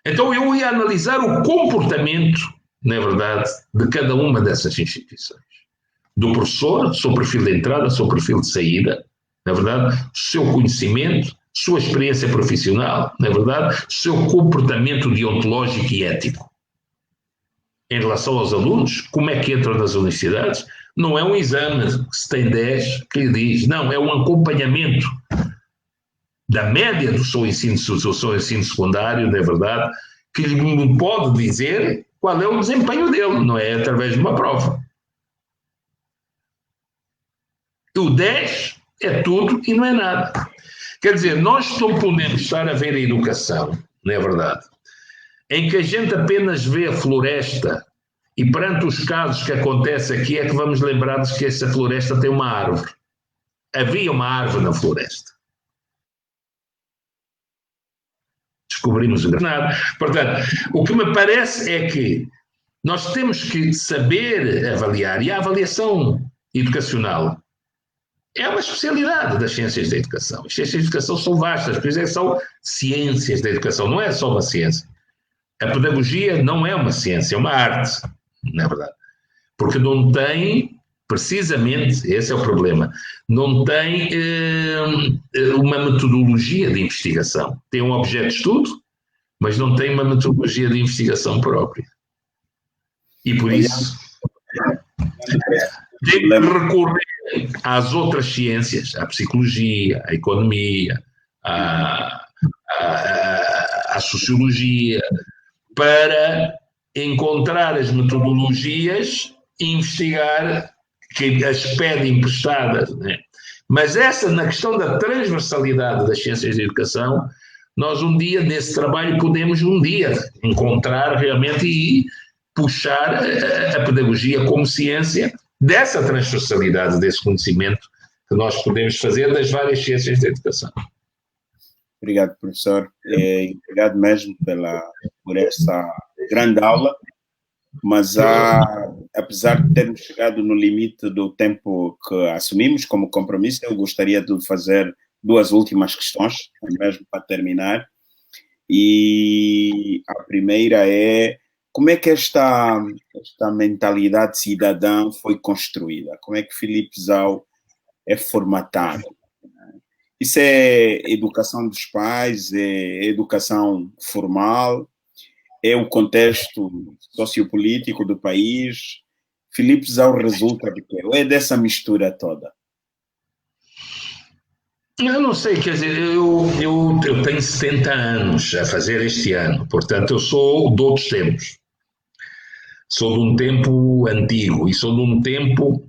Speaker 2: Então eu ia analisar o comportamento, na verdade, de cada uma dessas instituições. Do professor, seu perfil de entrada, seu perfil de saída, na verdade, seu conhecimento, sua experiência profissional, na verdade, seu comportamento deontológico e ético. Em relação aos alunos, como é que entram nas universidades? Não é um exame que se tem 10 que lhe diz, não, é um acompanhamento da média do seu ensino secundário, não é verdade, que lhe pode dizer qual é o desempenho dele, não é através de uma prova. O 10 é tudo e não é nada. Quer dizer, nós não podemos estar a ver a educação, não é verdade, em que a gente apenas vê a floresta e perante os casos que acontecem aqui é que vamos lembrar-nos que essa floresta tem uma árvore. Havia uma árvore na floresta. Descobrimos o granado. Portanto, o que me parece é que nós temos que saber avaliar, e a avaliação educacional é uma especialidade das ciências da educação. As ciências da educação são vastas, por isso são ciências da educação, não é só uma ciência. A pedagogia não é uma ciência, é uma arte, não é verdade? Porque não tem, precisamente, esse é o problema, não tem uma metodologia de investigação. Tem um objeto de estudo, mas não tem uma metodologia de investigação própria. E por isso tem que recorrer às outras ciências, à psicologia, à economia, à sociologia, para encontrar as metodologias e investigar, que as pedem emprestadas, né? Mas essa, na questão da transversalidade das ciências de educação, nós um dia, nesse trabalho, podemos um dia encontrar realmente e puxar a pedagogia como ciência dessa transversalidade, desse conhecimento que nós podemos fazer das várias ciências da educação.
Speaker 1: Obrigado, professor. Obrigado mesmo por essa grande aula, mas apesar de termos chegado no limite do tempo que assumimos como compromisso, eu gostaria de fazer 2 últimas questões, mesmo para terminar. E a primeira é: como é que esta mentalidade cidadã foi construída? Como é que Filipe Zau é formatado? Isso é educação dos pais, é educação formal, é o contexto sociopolítico do país? Filipe Zau resulta de quê? Ou é dessa mistura toda?
Speaker 2: Eu não sei, quer dizer, eu tenho 70 anos a fazer este ano, portanto eu sou de outros tempos. Sou de um tempo antigo e sou de um tempo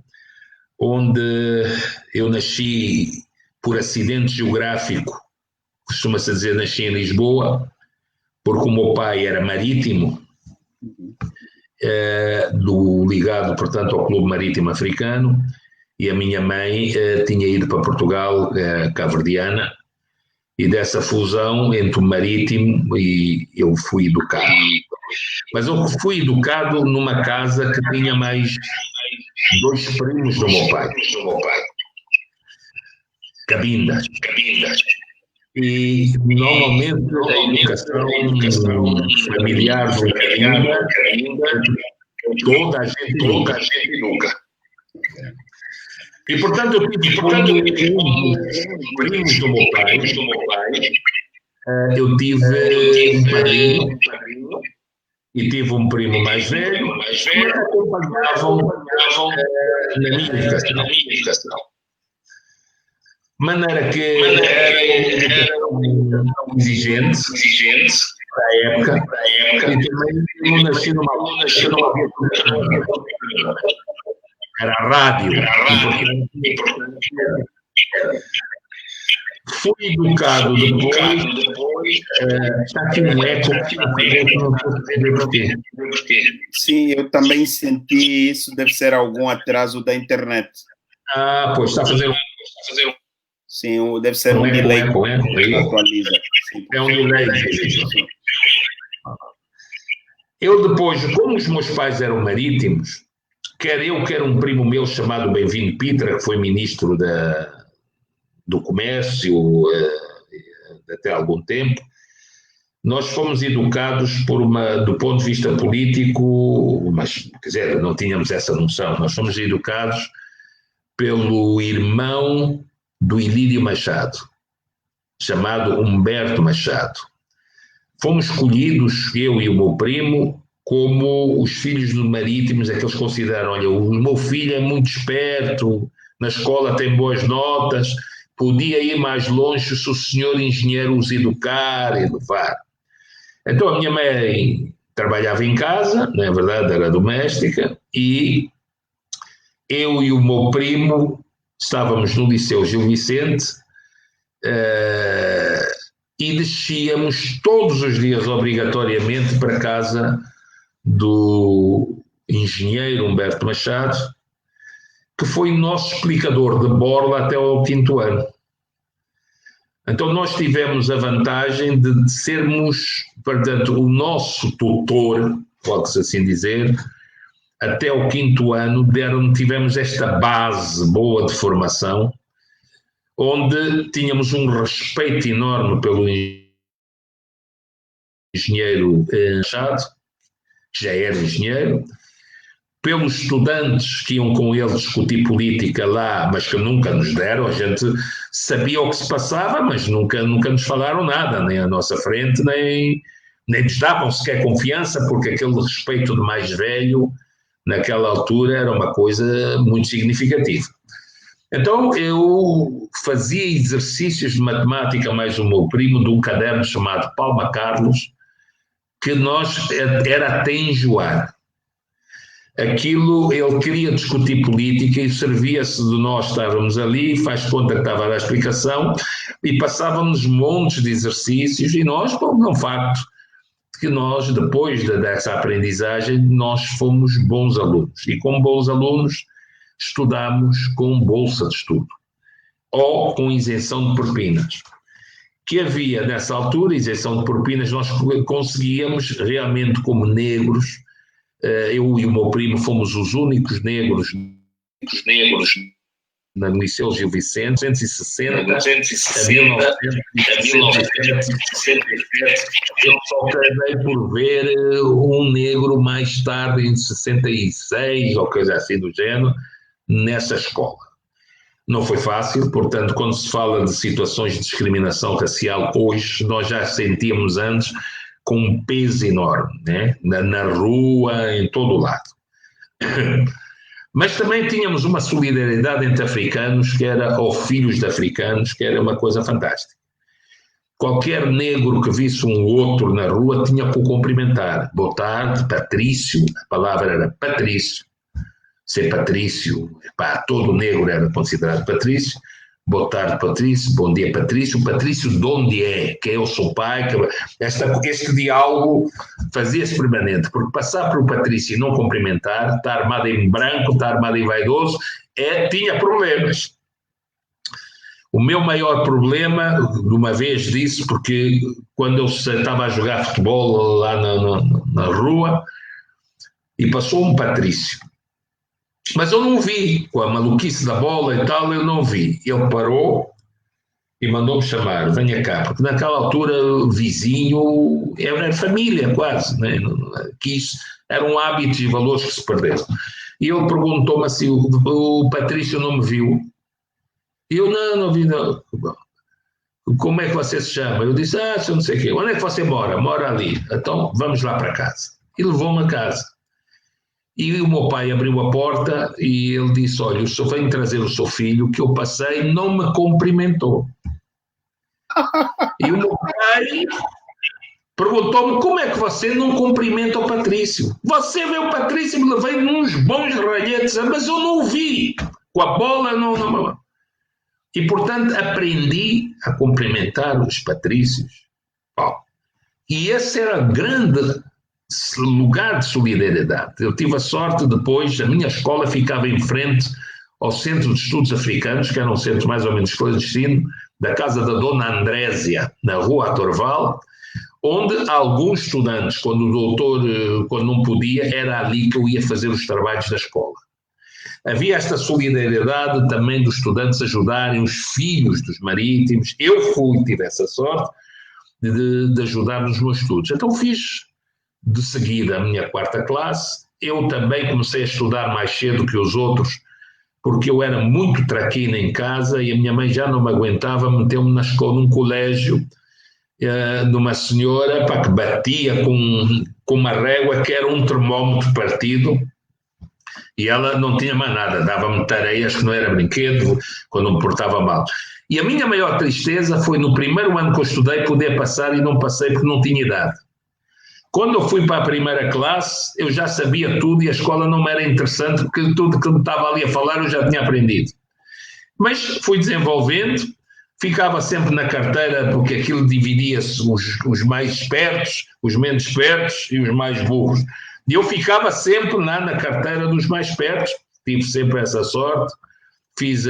Speaker 2: onde eu nasci por acidente geográfico, costuma-se dizer nasci em Lisboa, porque o meu pai era marítimo, ligado, portanto, ao Clube Marítimo Africano, e a minha mãe tinha ido para Portugal, cabo-verdiana, e dessa fusão entre o marítimo e eu fui educado. Mas eu fui educado numa casa que tinha mais 2 primos do meu pai. Cabindas. E normalmente a educação familiar toda a gente educa. E portanto eu tive primos do meu pai, eu tive um padrinho e tive um primo mais velho que me acompanhavam na minha educação. De maneira que era exigente para a época, e também eu nasci numa aluna que não havia era a rádio. Fui educado depois, está aqui um eco que não estou a saber porquê.
Speaker 1: Sim, eu também senti isso, deve ser algum atraso da internet.
Speaker 2: Pois está a fazer
Speaker 1: Sim, deve ser um delay que atualiza. Sim.
Speaker 2: É um delay. Eu depois, como os meus pais eram marítimos, quer um primo meu chamado Bem-vindo Pitra, que foi ministro do Comércio até algum tempo, nós fomos educados do ponto de vista político, mas, quer dizer, não tínhamos essa noção, nós fomos educados pelo irmão do Ilírio Machado, chamado Humberto Machado. Fomos escolhidos, eu e o meu primo, como os filhos dos marítimos, é que eles consideram, olha, o meu filho é muito esperto, na escola tem boas notas, podia ir mais longe se o senhor engenheiro os educar e levar. Então a minha mãe trabalhava em casa, na verdade era doméstica, e eu e o meu primo estávamos no Liceu Gil Vicente, e descíamos todos os dias obrigatoriamente para a casa do engenheiro Humberto Machado, que foi nosso explicador de borla até ao 5º ano. Então nós tivemos a vantagem de sermos, portanto, o nosso tutor, pode-se assim dizer, até o 5º ano tivemos esta base boa de formação, onde tínhamos um respeito enorme pelo engenheiro Machado, que já era engenheiro, pelos estudantes que iam com ele discutir política lá, mas que nunca nos deram, a gente sabia o que se passava, mas nunca nos falaram nada, nem à nossa frente, nem nos davam sequer confiança, porque aquele respeito de mais velho, naquela altura, era uma coisa muito significativa. Então eu fazia exercícios de matemática, mais o meu primo, de um caderno chamado Palma Carlos, que era até enjoar. Aquilo, ele queria discutir política e servia-se de nós estarmos ali, faz conta que estava a dar explicação, e passavam-nos montes de exercícios, e nós, não facto, que nós, depois dessa aprendizagem, nós fomos bons alunos. E como bons alunos, estudámos com bolsa de estudo, ou com isenção de propinas. Que havia, nessa altura, isenção de propinas, nós conseguíamos realmente, como negros, eu e o meu primo fomos os únicos negros no Liceu Gil Vicente, 1960 a 1967. Eu só acabei por ver um negro mais tarde, em 66, ou coisa assim do género, nessa escola. Não foi fácil, portanto, quando se fala de situações de discriminação racial, hoje nós já sentíamos antes com um peso enorme, né? na rua, em todo o lado. Mas também tínhamos uma solidariedade entre africanos, ou filhos de africanos, que era uma coisa fantástica. Qualquer negro que visse um outro na rua tinha que o cumprimentar. Boa tarde, Patrício, a palavra era Patrício. Ser Patrício, todo negro era considerado Patrício. Boa tarde, Patrício. Bom dia, Patrício. Patrício de onde é? Que é o seu pai? Este diálogo fazia-se permanente, porque passar por Patrício e não cumprimentar, está armado em branco, está armado em vaidoso, tinha problemas. O meu maior problema, de uma vez disse, porque quando eu estava a jogar futebol lá na rua, e passou um Patrício. Mas eu não vi, com a maluquice da bola e tal, eu não vi. Ele parou e mandou-me chamar, venha cá, porque naquela altura vizinho era família quase, né? Que isso eram hábitos e valores que se perderam. E ele perguntou-me assim, o Patrício não me viu? E eu, não vi, não. Como é que você se chama? Eu disse, eu não sei o quê. Onde é que você mora? Mora ali. Então, vamos lá para casa. E levou-me a casa. E o meu pai abriu a porta e ele disse, olha, o senhor vem trazer o seu filho, que eu passei, não me cumprimentou. E o meu pai perguntou-me, como é que você não cumprimenta o Patrício? Você vê o Patrício, me levei uns bons ralhetes, mas eu não o vi. Com a bola, não. E, portanto, aprendi a cumprimentar os patrícios. E esse era o grande lugar de solidariedade. Eu tive a sorte depois, a minha escola ficava em frente ao Centro de Estudos Africanos, que era um centro mais ou menos clandestino, da casa da Dona Andrésia, na Rua Atorval, onde alguns estudantes, quando o doutor, quando não podia, era ali que eu ia fazer os trabalhos da escola. Havia esta solidariedade também dos estudantes ajudarem os filhos dos marítimos. Eu tive essa sorte de ajudar nos meus estudos. Então fiz de seguida a minha 4ª classe. Eu também comecei a estudar mais cedo que os outros, porque eu era muito traquina em casa e a minha mãe já não me aguentava, meteu-me na escola, num colégio, de uma senhora que batia com uma régua que era um termómetro partido, e ela não tinha mais nada, dava-me tareias que não era brinquedo, quando me portava mal. E a minha maior tristeza foi no primeiro ano que eu estudei poder passar e não passei porque não tinha idade. Quando eu fui para a 1ª classe, eu já sabia tudo e a escola não me era interessante porque tudo que me estava ali a falar eu já tinha aprendido. Mas fui desenvolvendo, ficava sempre na carteira porque aquilo dividia-se os mais espertos, os menos espertos e os mais burros. E eu ficava sempre na carteira dos mais espertos, tive sempre essa sorte, fiz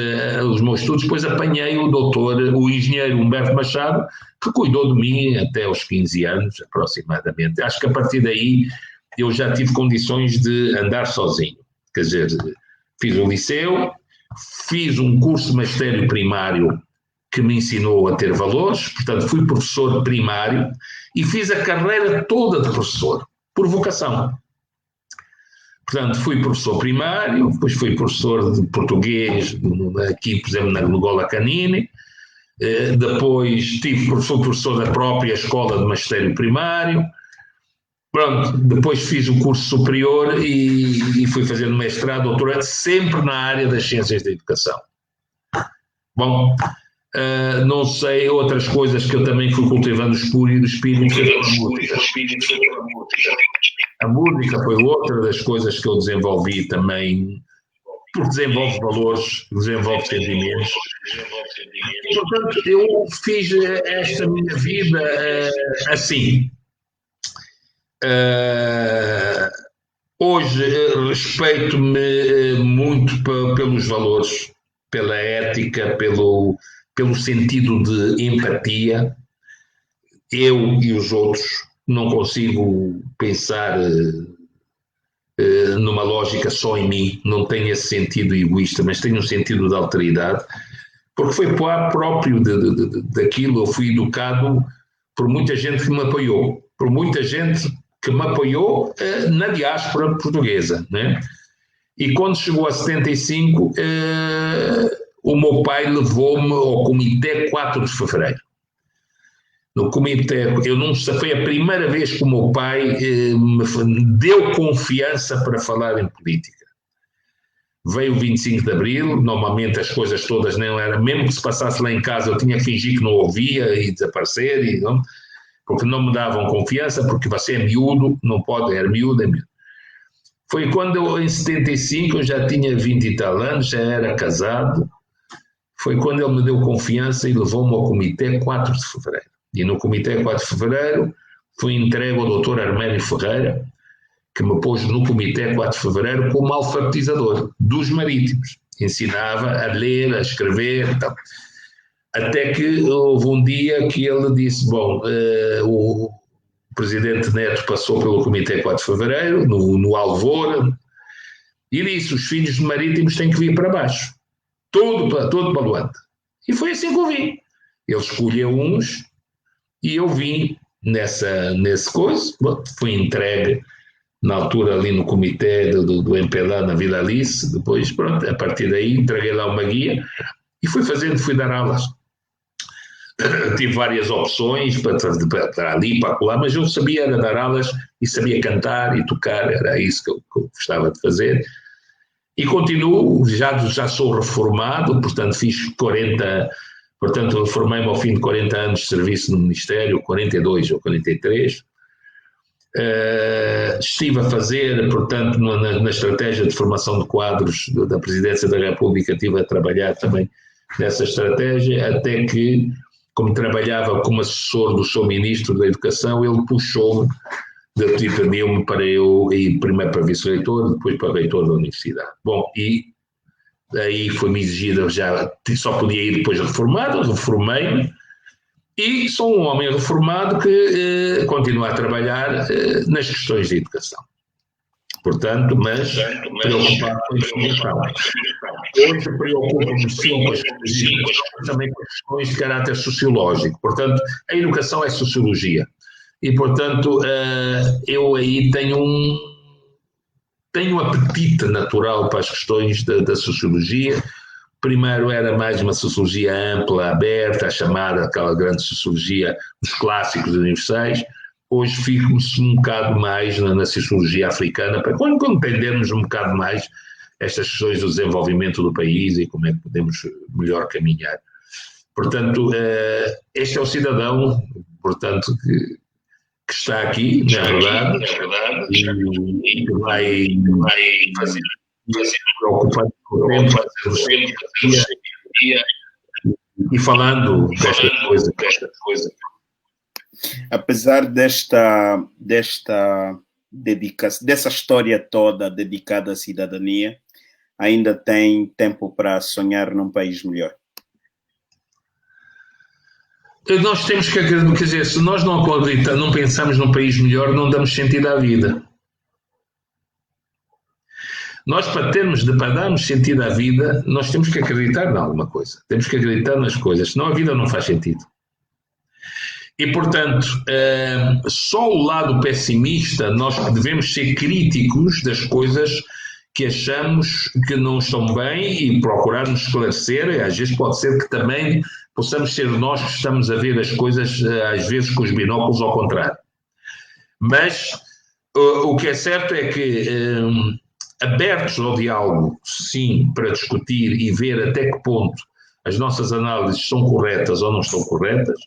Speaker 2: os meus estudos, depois apanhei o engenheiro Humberto Machado, que cuidou de mim até aos 15 anos, aproximadamente. Acho que a partir daí eu já tive condições de andar sozinho. Quer dizer, fiz o liceu, fiz um curso de magistério primário que me ensinou a ter valores, portanto fui professor primário e fiz a carreira toda de professor, por vocação. Portanto, fui professor primário, depois fui professor de português, aqui, por exemplo, no Gola Canini, depois tive professor da própria escola de magistério primário, pronto, depois fiz o curso superior e fui fazendo mestrado, doutorado, sempre na área das ciências da educação. Bom, não sei, outras coisas que eu também fui cultivando o espírito foi a música. A música foi outra das coisas que eu desenvolvi também, porque desenvolve valores, desenvolve sentimentos. E, portanto, eu fiz esta minha vida assim. Hoje respeito-me muito pelos valores, pela ética, pelo sentido de empatia. Eu e os outros não consigo pensar numa lógica só em mim, não tenho esse sentido egoísta, mas tenho um sentido de alteridade, porque foi próprio daquilo. Eu fui educado por muita gente que me apoiou, na diáspora portuguesa, né? E quando chegou a 75, o meu pai levou-me ao Comitê 4 de Fevereiro. No comitê, foi a primeira vez que o meu pai me deu confiança para falar em política. Veio o 25 de Abril, normalmente as coisas todas não eram, mesmo que se passasse lá em casa, eu tinha que fingir que não ouvia e desaparecer, porque não me davam confiança, porque você é miúdo, não pode, era miúdo, é miúdo. Foi quando eu, em 75, eu já tinha 20 e tal anos, já era casado, foi quando ele me deu confiança e levou-me ao Comitê 4 de Fevereiro. E no Comitê 4 de Fevereiro fui entregue ao Dr. Arménio Ferreira, que me pôs no Comitê 4 de Fevereiro como alfabetizador dos marítimos. Ensinava a ler, a escrever e tal. Até que houve um dia que ele disse, o presidente Neto passou pelo Comitê 4 de Fevereiro, no Alvor, e disse, os filhos de marítimos têm que vir para baixo. Todo para Luanda. E foi assim que eu vim. Ele escolheu uns e eu vim nesse coisa. Fui entregue na altura ali no comitê do MPLA na Vila Alice. Depois, pronto, a partir daí entreguei lá uma guia e fui dar aulas. Tive várias opções para ali, para lá, mas eu sabia era dar aulas e sabia cantar e tocar, era isso que eu gostava de fazer. E continuo, já sou reformado, portanto reformei-me ao fim de 40 anos de serviço no Ministério, 42 ou 43. Estive a fazer, portanto, na estratégia de formação de quadros da Presidência da República, estive a trabalhar também nessa estratégia, até que, como trabalhava como assessor do seu Ministro da Educação, ele puxou-me, pediu-me para eu ir primeiro para vice-reitor, depois para reitor da universidade. Bom, e aí foi-me exigida, já só podia ir depois de reformado, reformei-me, e sou um homem reformado que continua a trabalhar nas questões de educação. Portanto, mas preocupado com a educação. Hoje preocupo-me sim com as questões de educação, mas também com as questões de caráter sociológico. Portanto, a educação é sociologia. E, portanto, eu aí tenho um apetite natural para as questões da sociologia. Primeiro era mais uma sociologia ampla, aberta, a chamada aquela grande sociologia dos clássicos universais. Hoje fico-se um bocado mais na sociologia africana, para compreendermos um bocado mais estas questões do desenvolvimento do país e como é que podemos melhor caminhar. Portanto, este é o cidadão, portanto, que está aqui, na verdade, e que vai fazer preocupado com o tempo, e falando desta coisa.
Speaker 1: Apesar dessa história toda dedicada à cidadania, ainda tem tempo para sonhar num país melhor?
Speaker 2: Nós temos que, quer dizer, se nós não acreditamos, não pensamos num país melhor, não damos sentido à vida. Nós, para darmos sentido à vida, nós temos que acreditar em alguma coisa. Temos que acreditar nas coisas, senão a vida não faz sentido. E, portanto, só o lado pessimista, nós devemos ser críticos das coisas que achamos que não estão bem e procurar nos esclarecer. E, às vezes pode ser que também possamos ser nós que estamos a ver as coisas, às vezes, com os binóculos ao contrário. Mas o que é certo é que, abertos ao diálogo, sim, para discutir e ver até que ponto as nossas análises são corretas ou não estão corretas,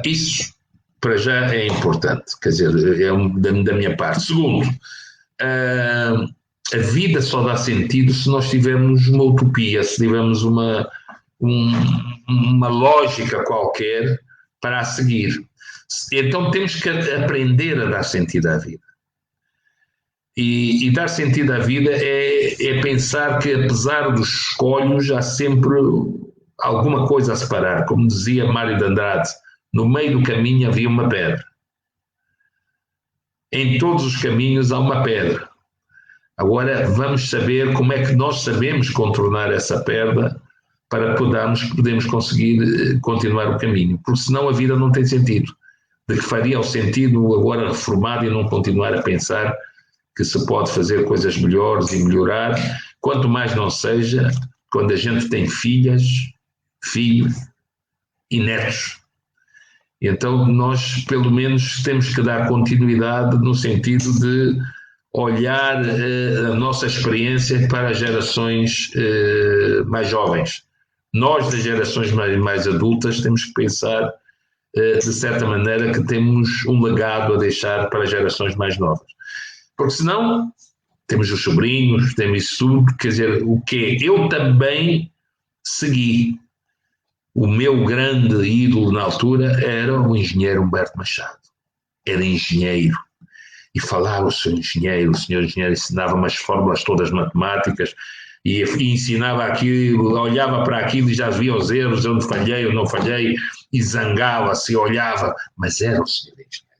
Speaker 2: isso para já é importante, quer dizer, da minha parte. Segundo, a vida só dá sentido se nós tivermos uma utopia, se tivermos uma lógica qualquer para a seguir. Então temos que aprender a dar sentido à vida. E dar sentido à vida é pensar que, apesar dos escolhos, há sempre alguma coisa a separar. Como dizia Mário de Andrade, no meio do caminho havia uma pedra. Em todos os caminhos há uma pedra. Agora vamos saber como é que nós sabemos contornar essa pedra para podermos conseguir continuar o caminho. Porque senão a vida não tem sentido. De que faria o sentido agora reformado e não continuar a pensar que se pode fazer coisas melhores e melhorar, quanto mais não seja quando a gente tem filhos e netos. Então nós, pelo menos, temos que dar continuidade no sentido de olhar a nossa experiência para as gerações mais jovens. Nós, das gerações mais adultas, temos que pensar, de certa maneira, que temos um legado a deixar para as gerações mais novas. Porque senão, temos os sobrinhos, temos isso tudo, quer dizer, o quê? Eu também segui. O meu grande ídolo na altura era o engenheiro Humberto Machado. Era engenheiro. E falava o senhor engenheiro ensinava-me as fórmulas todas matemáticas e ensinava aquilo, olhava para aquilo e já via os erros, onde falhei ou não falhei, e zangava-se, olhava, mas era o senhor engenheiro.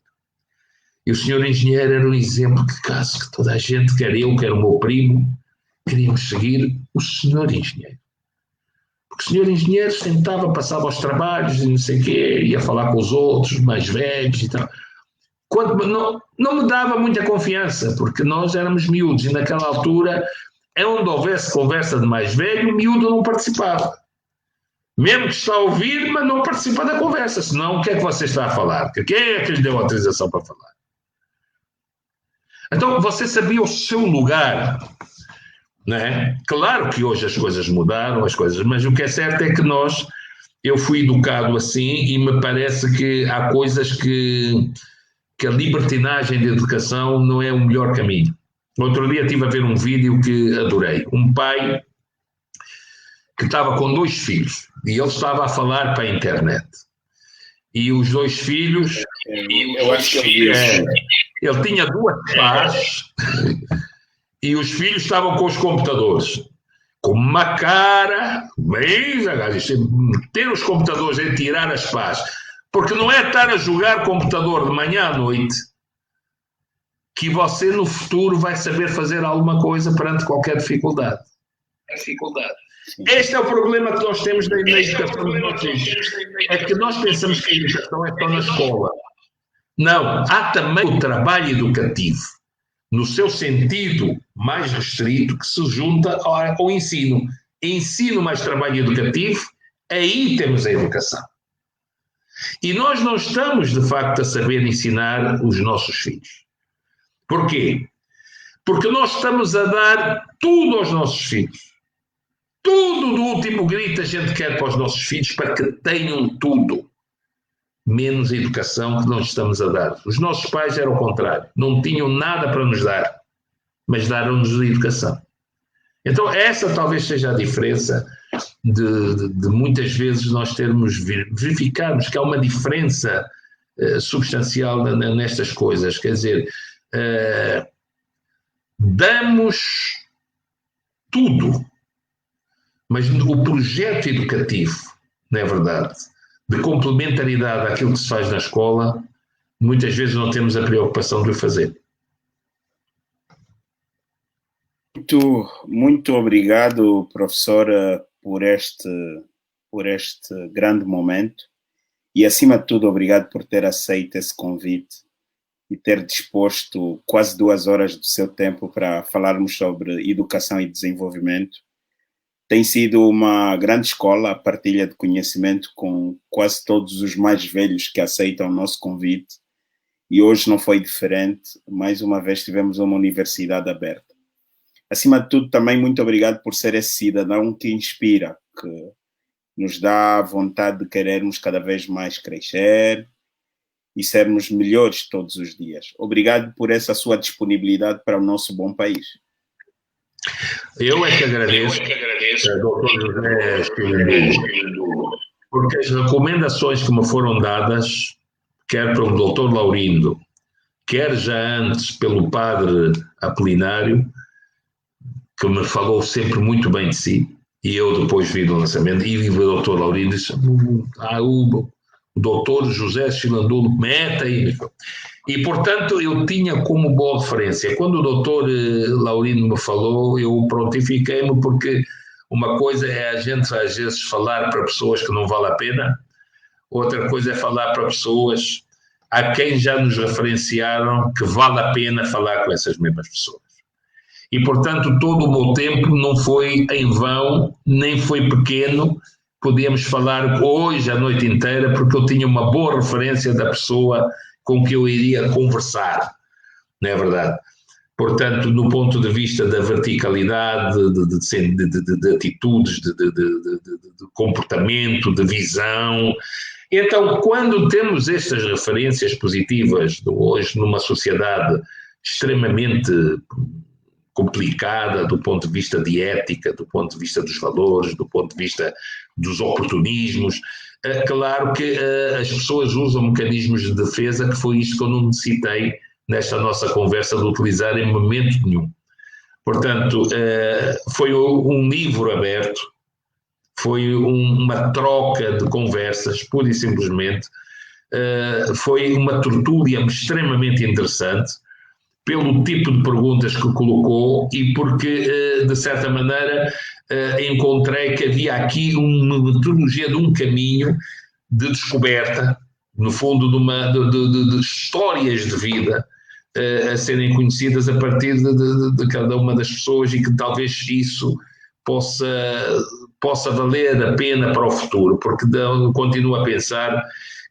Speaker 2: E o senhor engenheiro era um exemplo de caso que toda a gente, quer eu, quer o meu primo, queríamos seguir o senhor engenheiro. Porque o senhor engenheiro sentava, passava aos trabalhos e não sei o quê, ia falar com os outros, mais velhos e tal. Não me dava muita confiança, porque nós éramos miúdos e naquela altura, onde houvesse conversa de mais velho, o miúdo não participava. Mesmo que está a ouvir, mas não participa da conversa, senão o que é que você está a falar? Quem é que lhe deu autorização para falar? Então, você sabia o seu lugar, não é? Claro que hoje as coisas mudaram, mas o que é certo é que eu fui educado assim e me parece que há coisas que a libertinagem de educação não é o melhor caminho. Outro dia estive a ver um vídeo que adorei. Um pai que estava com 2 filhos e ele estava a falar para a internet. E os 2 filhos...
Speaker 1: Eu acho que
Speaker 2: ele tinha 2 pás e os filhos estavam com os computadores. com uma cara, bem, ter os computadores e tirar as pás, porque não é estar a jogar computador de manhã à noite que você no futuro vai saber fazer alguma coisa perante qualquer dificuldade. Este é o problema que nós temos na educação dos nossos filhos. É que nós pensamos que a educação é só na escola. Não, há também o trabalho educativo, no seu sentido mais restrito, que se junta ao ensino. Ensino mais trabalho educativo, aí temos a educação. E nós não estamos, de facto, a saber ensinar os nossos filhos. Porquê? Porque nós estamos a dar tudo aos nossos filhos. Tudo do último grito a gente quer para os nossos filhos, para que tenham tudo, menos a educação que nós estamos a dar. Os nossos pais eram o contrário, não tinham nada para nos dar, mas deram-nos a educação. Então essa talvez seja a diferença de muitas vezes nós verificarmos que há uma diferença substancial nestas coisas. Quer dizer, damos tudo, mas o projeto educativo, não é verdade, de complementaridade àquilo que se faz na escola, muitas vezes não temos a preocupação de o fazer.
Speaker 1: Muito obrigado, professora, por este grande momento e, acima de tudo, obrigado por ter aceito esse convite e ter disposto quase 2 horas do seu tempo para falarmos sobre educação e desenvolvimento. Tem sido uma grande escola, a partilha de conhecimento com quase todos os mais velhos que aceitam o nosso convite. E hoje não foi diferente. Mais uma vez tivemos uma universidade aberta. Acima de tudo, também muito obrigado por ser esse cidadão que inspira, que nos dá vontade de querermos cada vez mais crescer e sermos melhores todos os dias. Obrigado por essa sua disponibilidade para o nosso bom país.
Speaker 2: Eu é que agradeço, Dr. José Chilandulo, porque as recomendações que me foram dadas, quer pelo Dr. Laurindo, quer já antes pelo Padre Apolinário, que me falou sempre muito bem de si, e eu depois vi no lançamento, e o Dr. Laurindo disse, o Dr. José Chilandulo mete aí. E, portanto, eu tinha como boa referência. Quando o Dr. Laurindo me falou, eu prontifiquei-me, porque uma coisa é a gente, às vezes, falar para pessoas que não vale a pena, outra coisa é falar para pessoas a quem já nos referenciaram que vale a pena falar com essas mesmas pessoas. E, portanto, todo o meu tempo não foi em vão, nem foi pequeno. Podíamos falar hoje a noite inteira, porque eu tinha uma boa referência da pessoa com que eu iria conversar, não é verdade? Portanto, no ponto de vista da verticalidade, de atitudes, de comportamento, de visão. Então, quando temos estas referências positivas de hoje numa sociedade extremamente complicada do ponto de vista de ética, do ponto de vista dos valores, do ponto de vista dos oportunismos, claro que as pessoas usam mecanismos de defesa, que foi isto que eu não necessitei nesta nossa conversa de utilizar em momento nenhum. Portanto, foi um livro aberto, foi uma troca de conversas, pura e simplesmente, foi uma tertúlia extremamente interessante, pelo tipo de perguntas que colocou e porque, de certa maneira, encontrei que havia aqui uma metodologia de um caminho de descoberta, no fundo, de histórias de vida a serem conhecidas a partir de cada uma das pessoas, e que talvez isso possa valer a pena para o futuro, porque continuo a pensar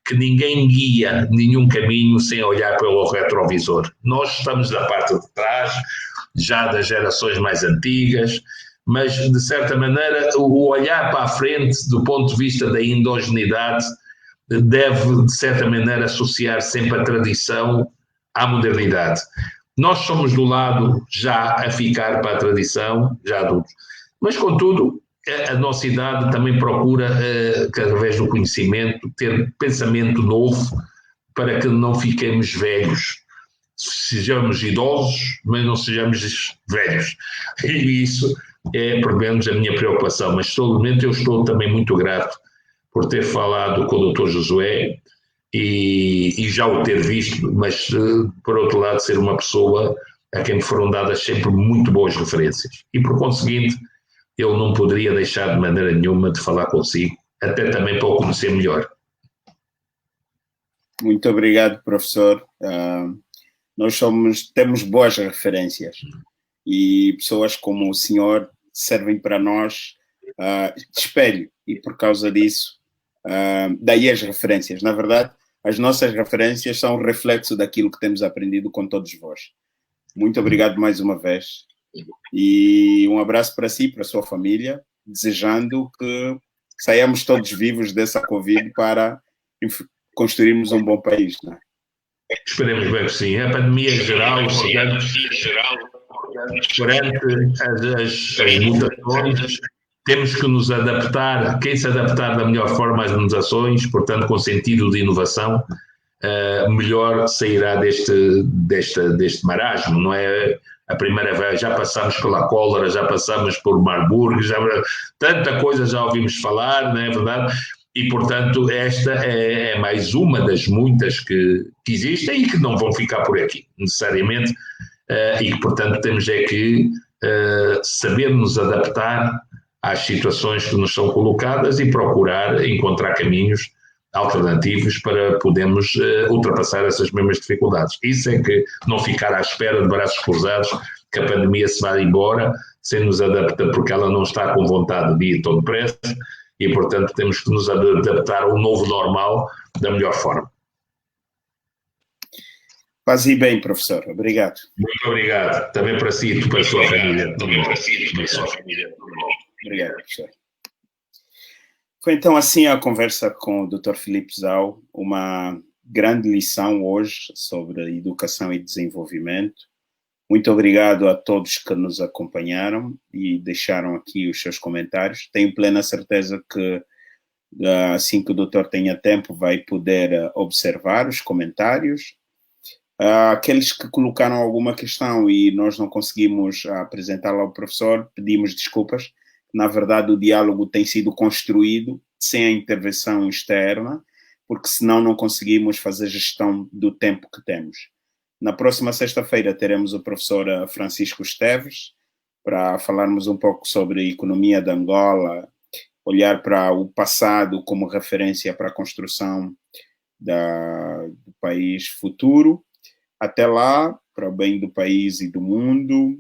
Speaker 2: que ninguém guia nenhum caminho sem olhar pelo retrovisor. Nós estamos na parte de trás, já das gerações mais antigas, mas, de certa maneira, o olhar para a frente, do ponto de vista da endogeneidade, deve, de certa maneira, associar sempre a tradição à modernidade. Nós somos do lado já a ficar para a tradição, já adultos, mas, contudo, a nossa idade também procura, através do conhecimento, ter pensamento novo para que não fiquemos velhos. Sejamos idosos, mas não sejamos velhos. E isso é pelo menos a minha preocupação, mas solamente eu estou também muito grato por ter falado com o Dr. Josué e já o ter visto, mas por outro lado ser uma pessoa a quem foram dadas sempre muito boas referências. E por conseguinte, eu não poderia deixar de maneira nenhuma de falar consigo, até também para o conhecer melhor.
Speaker 1: Muito obrigado, professor. Nós temos boas referências e pessoas como o senhor servem para nós de espelho, e por causa disso, daí as referências. Na verdade, as nossas referências são um reflexo daquilo que temos aprendido com todos vós. Muito obrigado mais uma vez e um abraço para si e para a sua família, desejando que saiamos todos vivos dessa Covid para construirmos um bom país, não é?
Speaker 2: Esperemos bem que sim. A pandemia geral, perante as mutações, temos que nos adaptar. Quem se adaptar da melhor forma às mutações, portanto, com sentido de inovação, melhor sairá deste marasmo, não é? A primeira vez já passamos pela cólera, já passamos por Marburgo, tanta coisa já ouvimos falar, não é verdade? E, portanto, esta é mais uma das muitas que existem e que não vão ficar por aqui, necessariamente, e que, portanto, temos é que saber nos adaptar às situações que nos são colocadas e procurar encontrar caminhos alternativos para podermos ultrapassar essas mesmas dificuldades. Isso é que não ficar à espera de braços cruzados que a pandemia se vá embora, sem nos adaptar, porque ela não está com vontade de ir tão depressa, e, portanto, temos que nos adaptar ao novo normal da melhor forma.
Speaker 1: Paz e bem, professor. Obrigado.
Speaker 2: Muito obrigado. Também para si e para a sua família.
Speaker 1: Obrigado, professor. Foi então assim a conversa com o Dr. Filipe Zau, uma grande lição hoje sobre educação e desenvolvimento. Muito obrigado a todos que nos acompanharam e deixaram aqui os seus comentários. Tenho plena certeza que assim que o doutor tenha tempo vai poder observar os comentários. Aqueles que colocaram alguma questão e nós não conseguimos apresentá-la ao professor, pedimos desculpas. Na verdade, o diálogo tem sido construído sem a intervenção externa, porque senão não conseguimos fazer gestão do tempo que temos. Na próxima sexta-feira teremos o professor Francisco Esteves para falarmos um pouco sobre a economia de Angola, olhar para o passado como referência para a construção do país futuro. Até lá, para o bem do país e do mundo,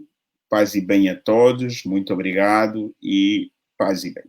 Speaker 1: paz e bem a todos, muito obrigado e paz e bem.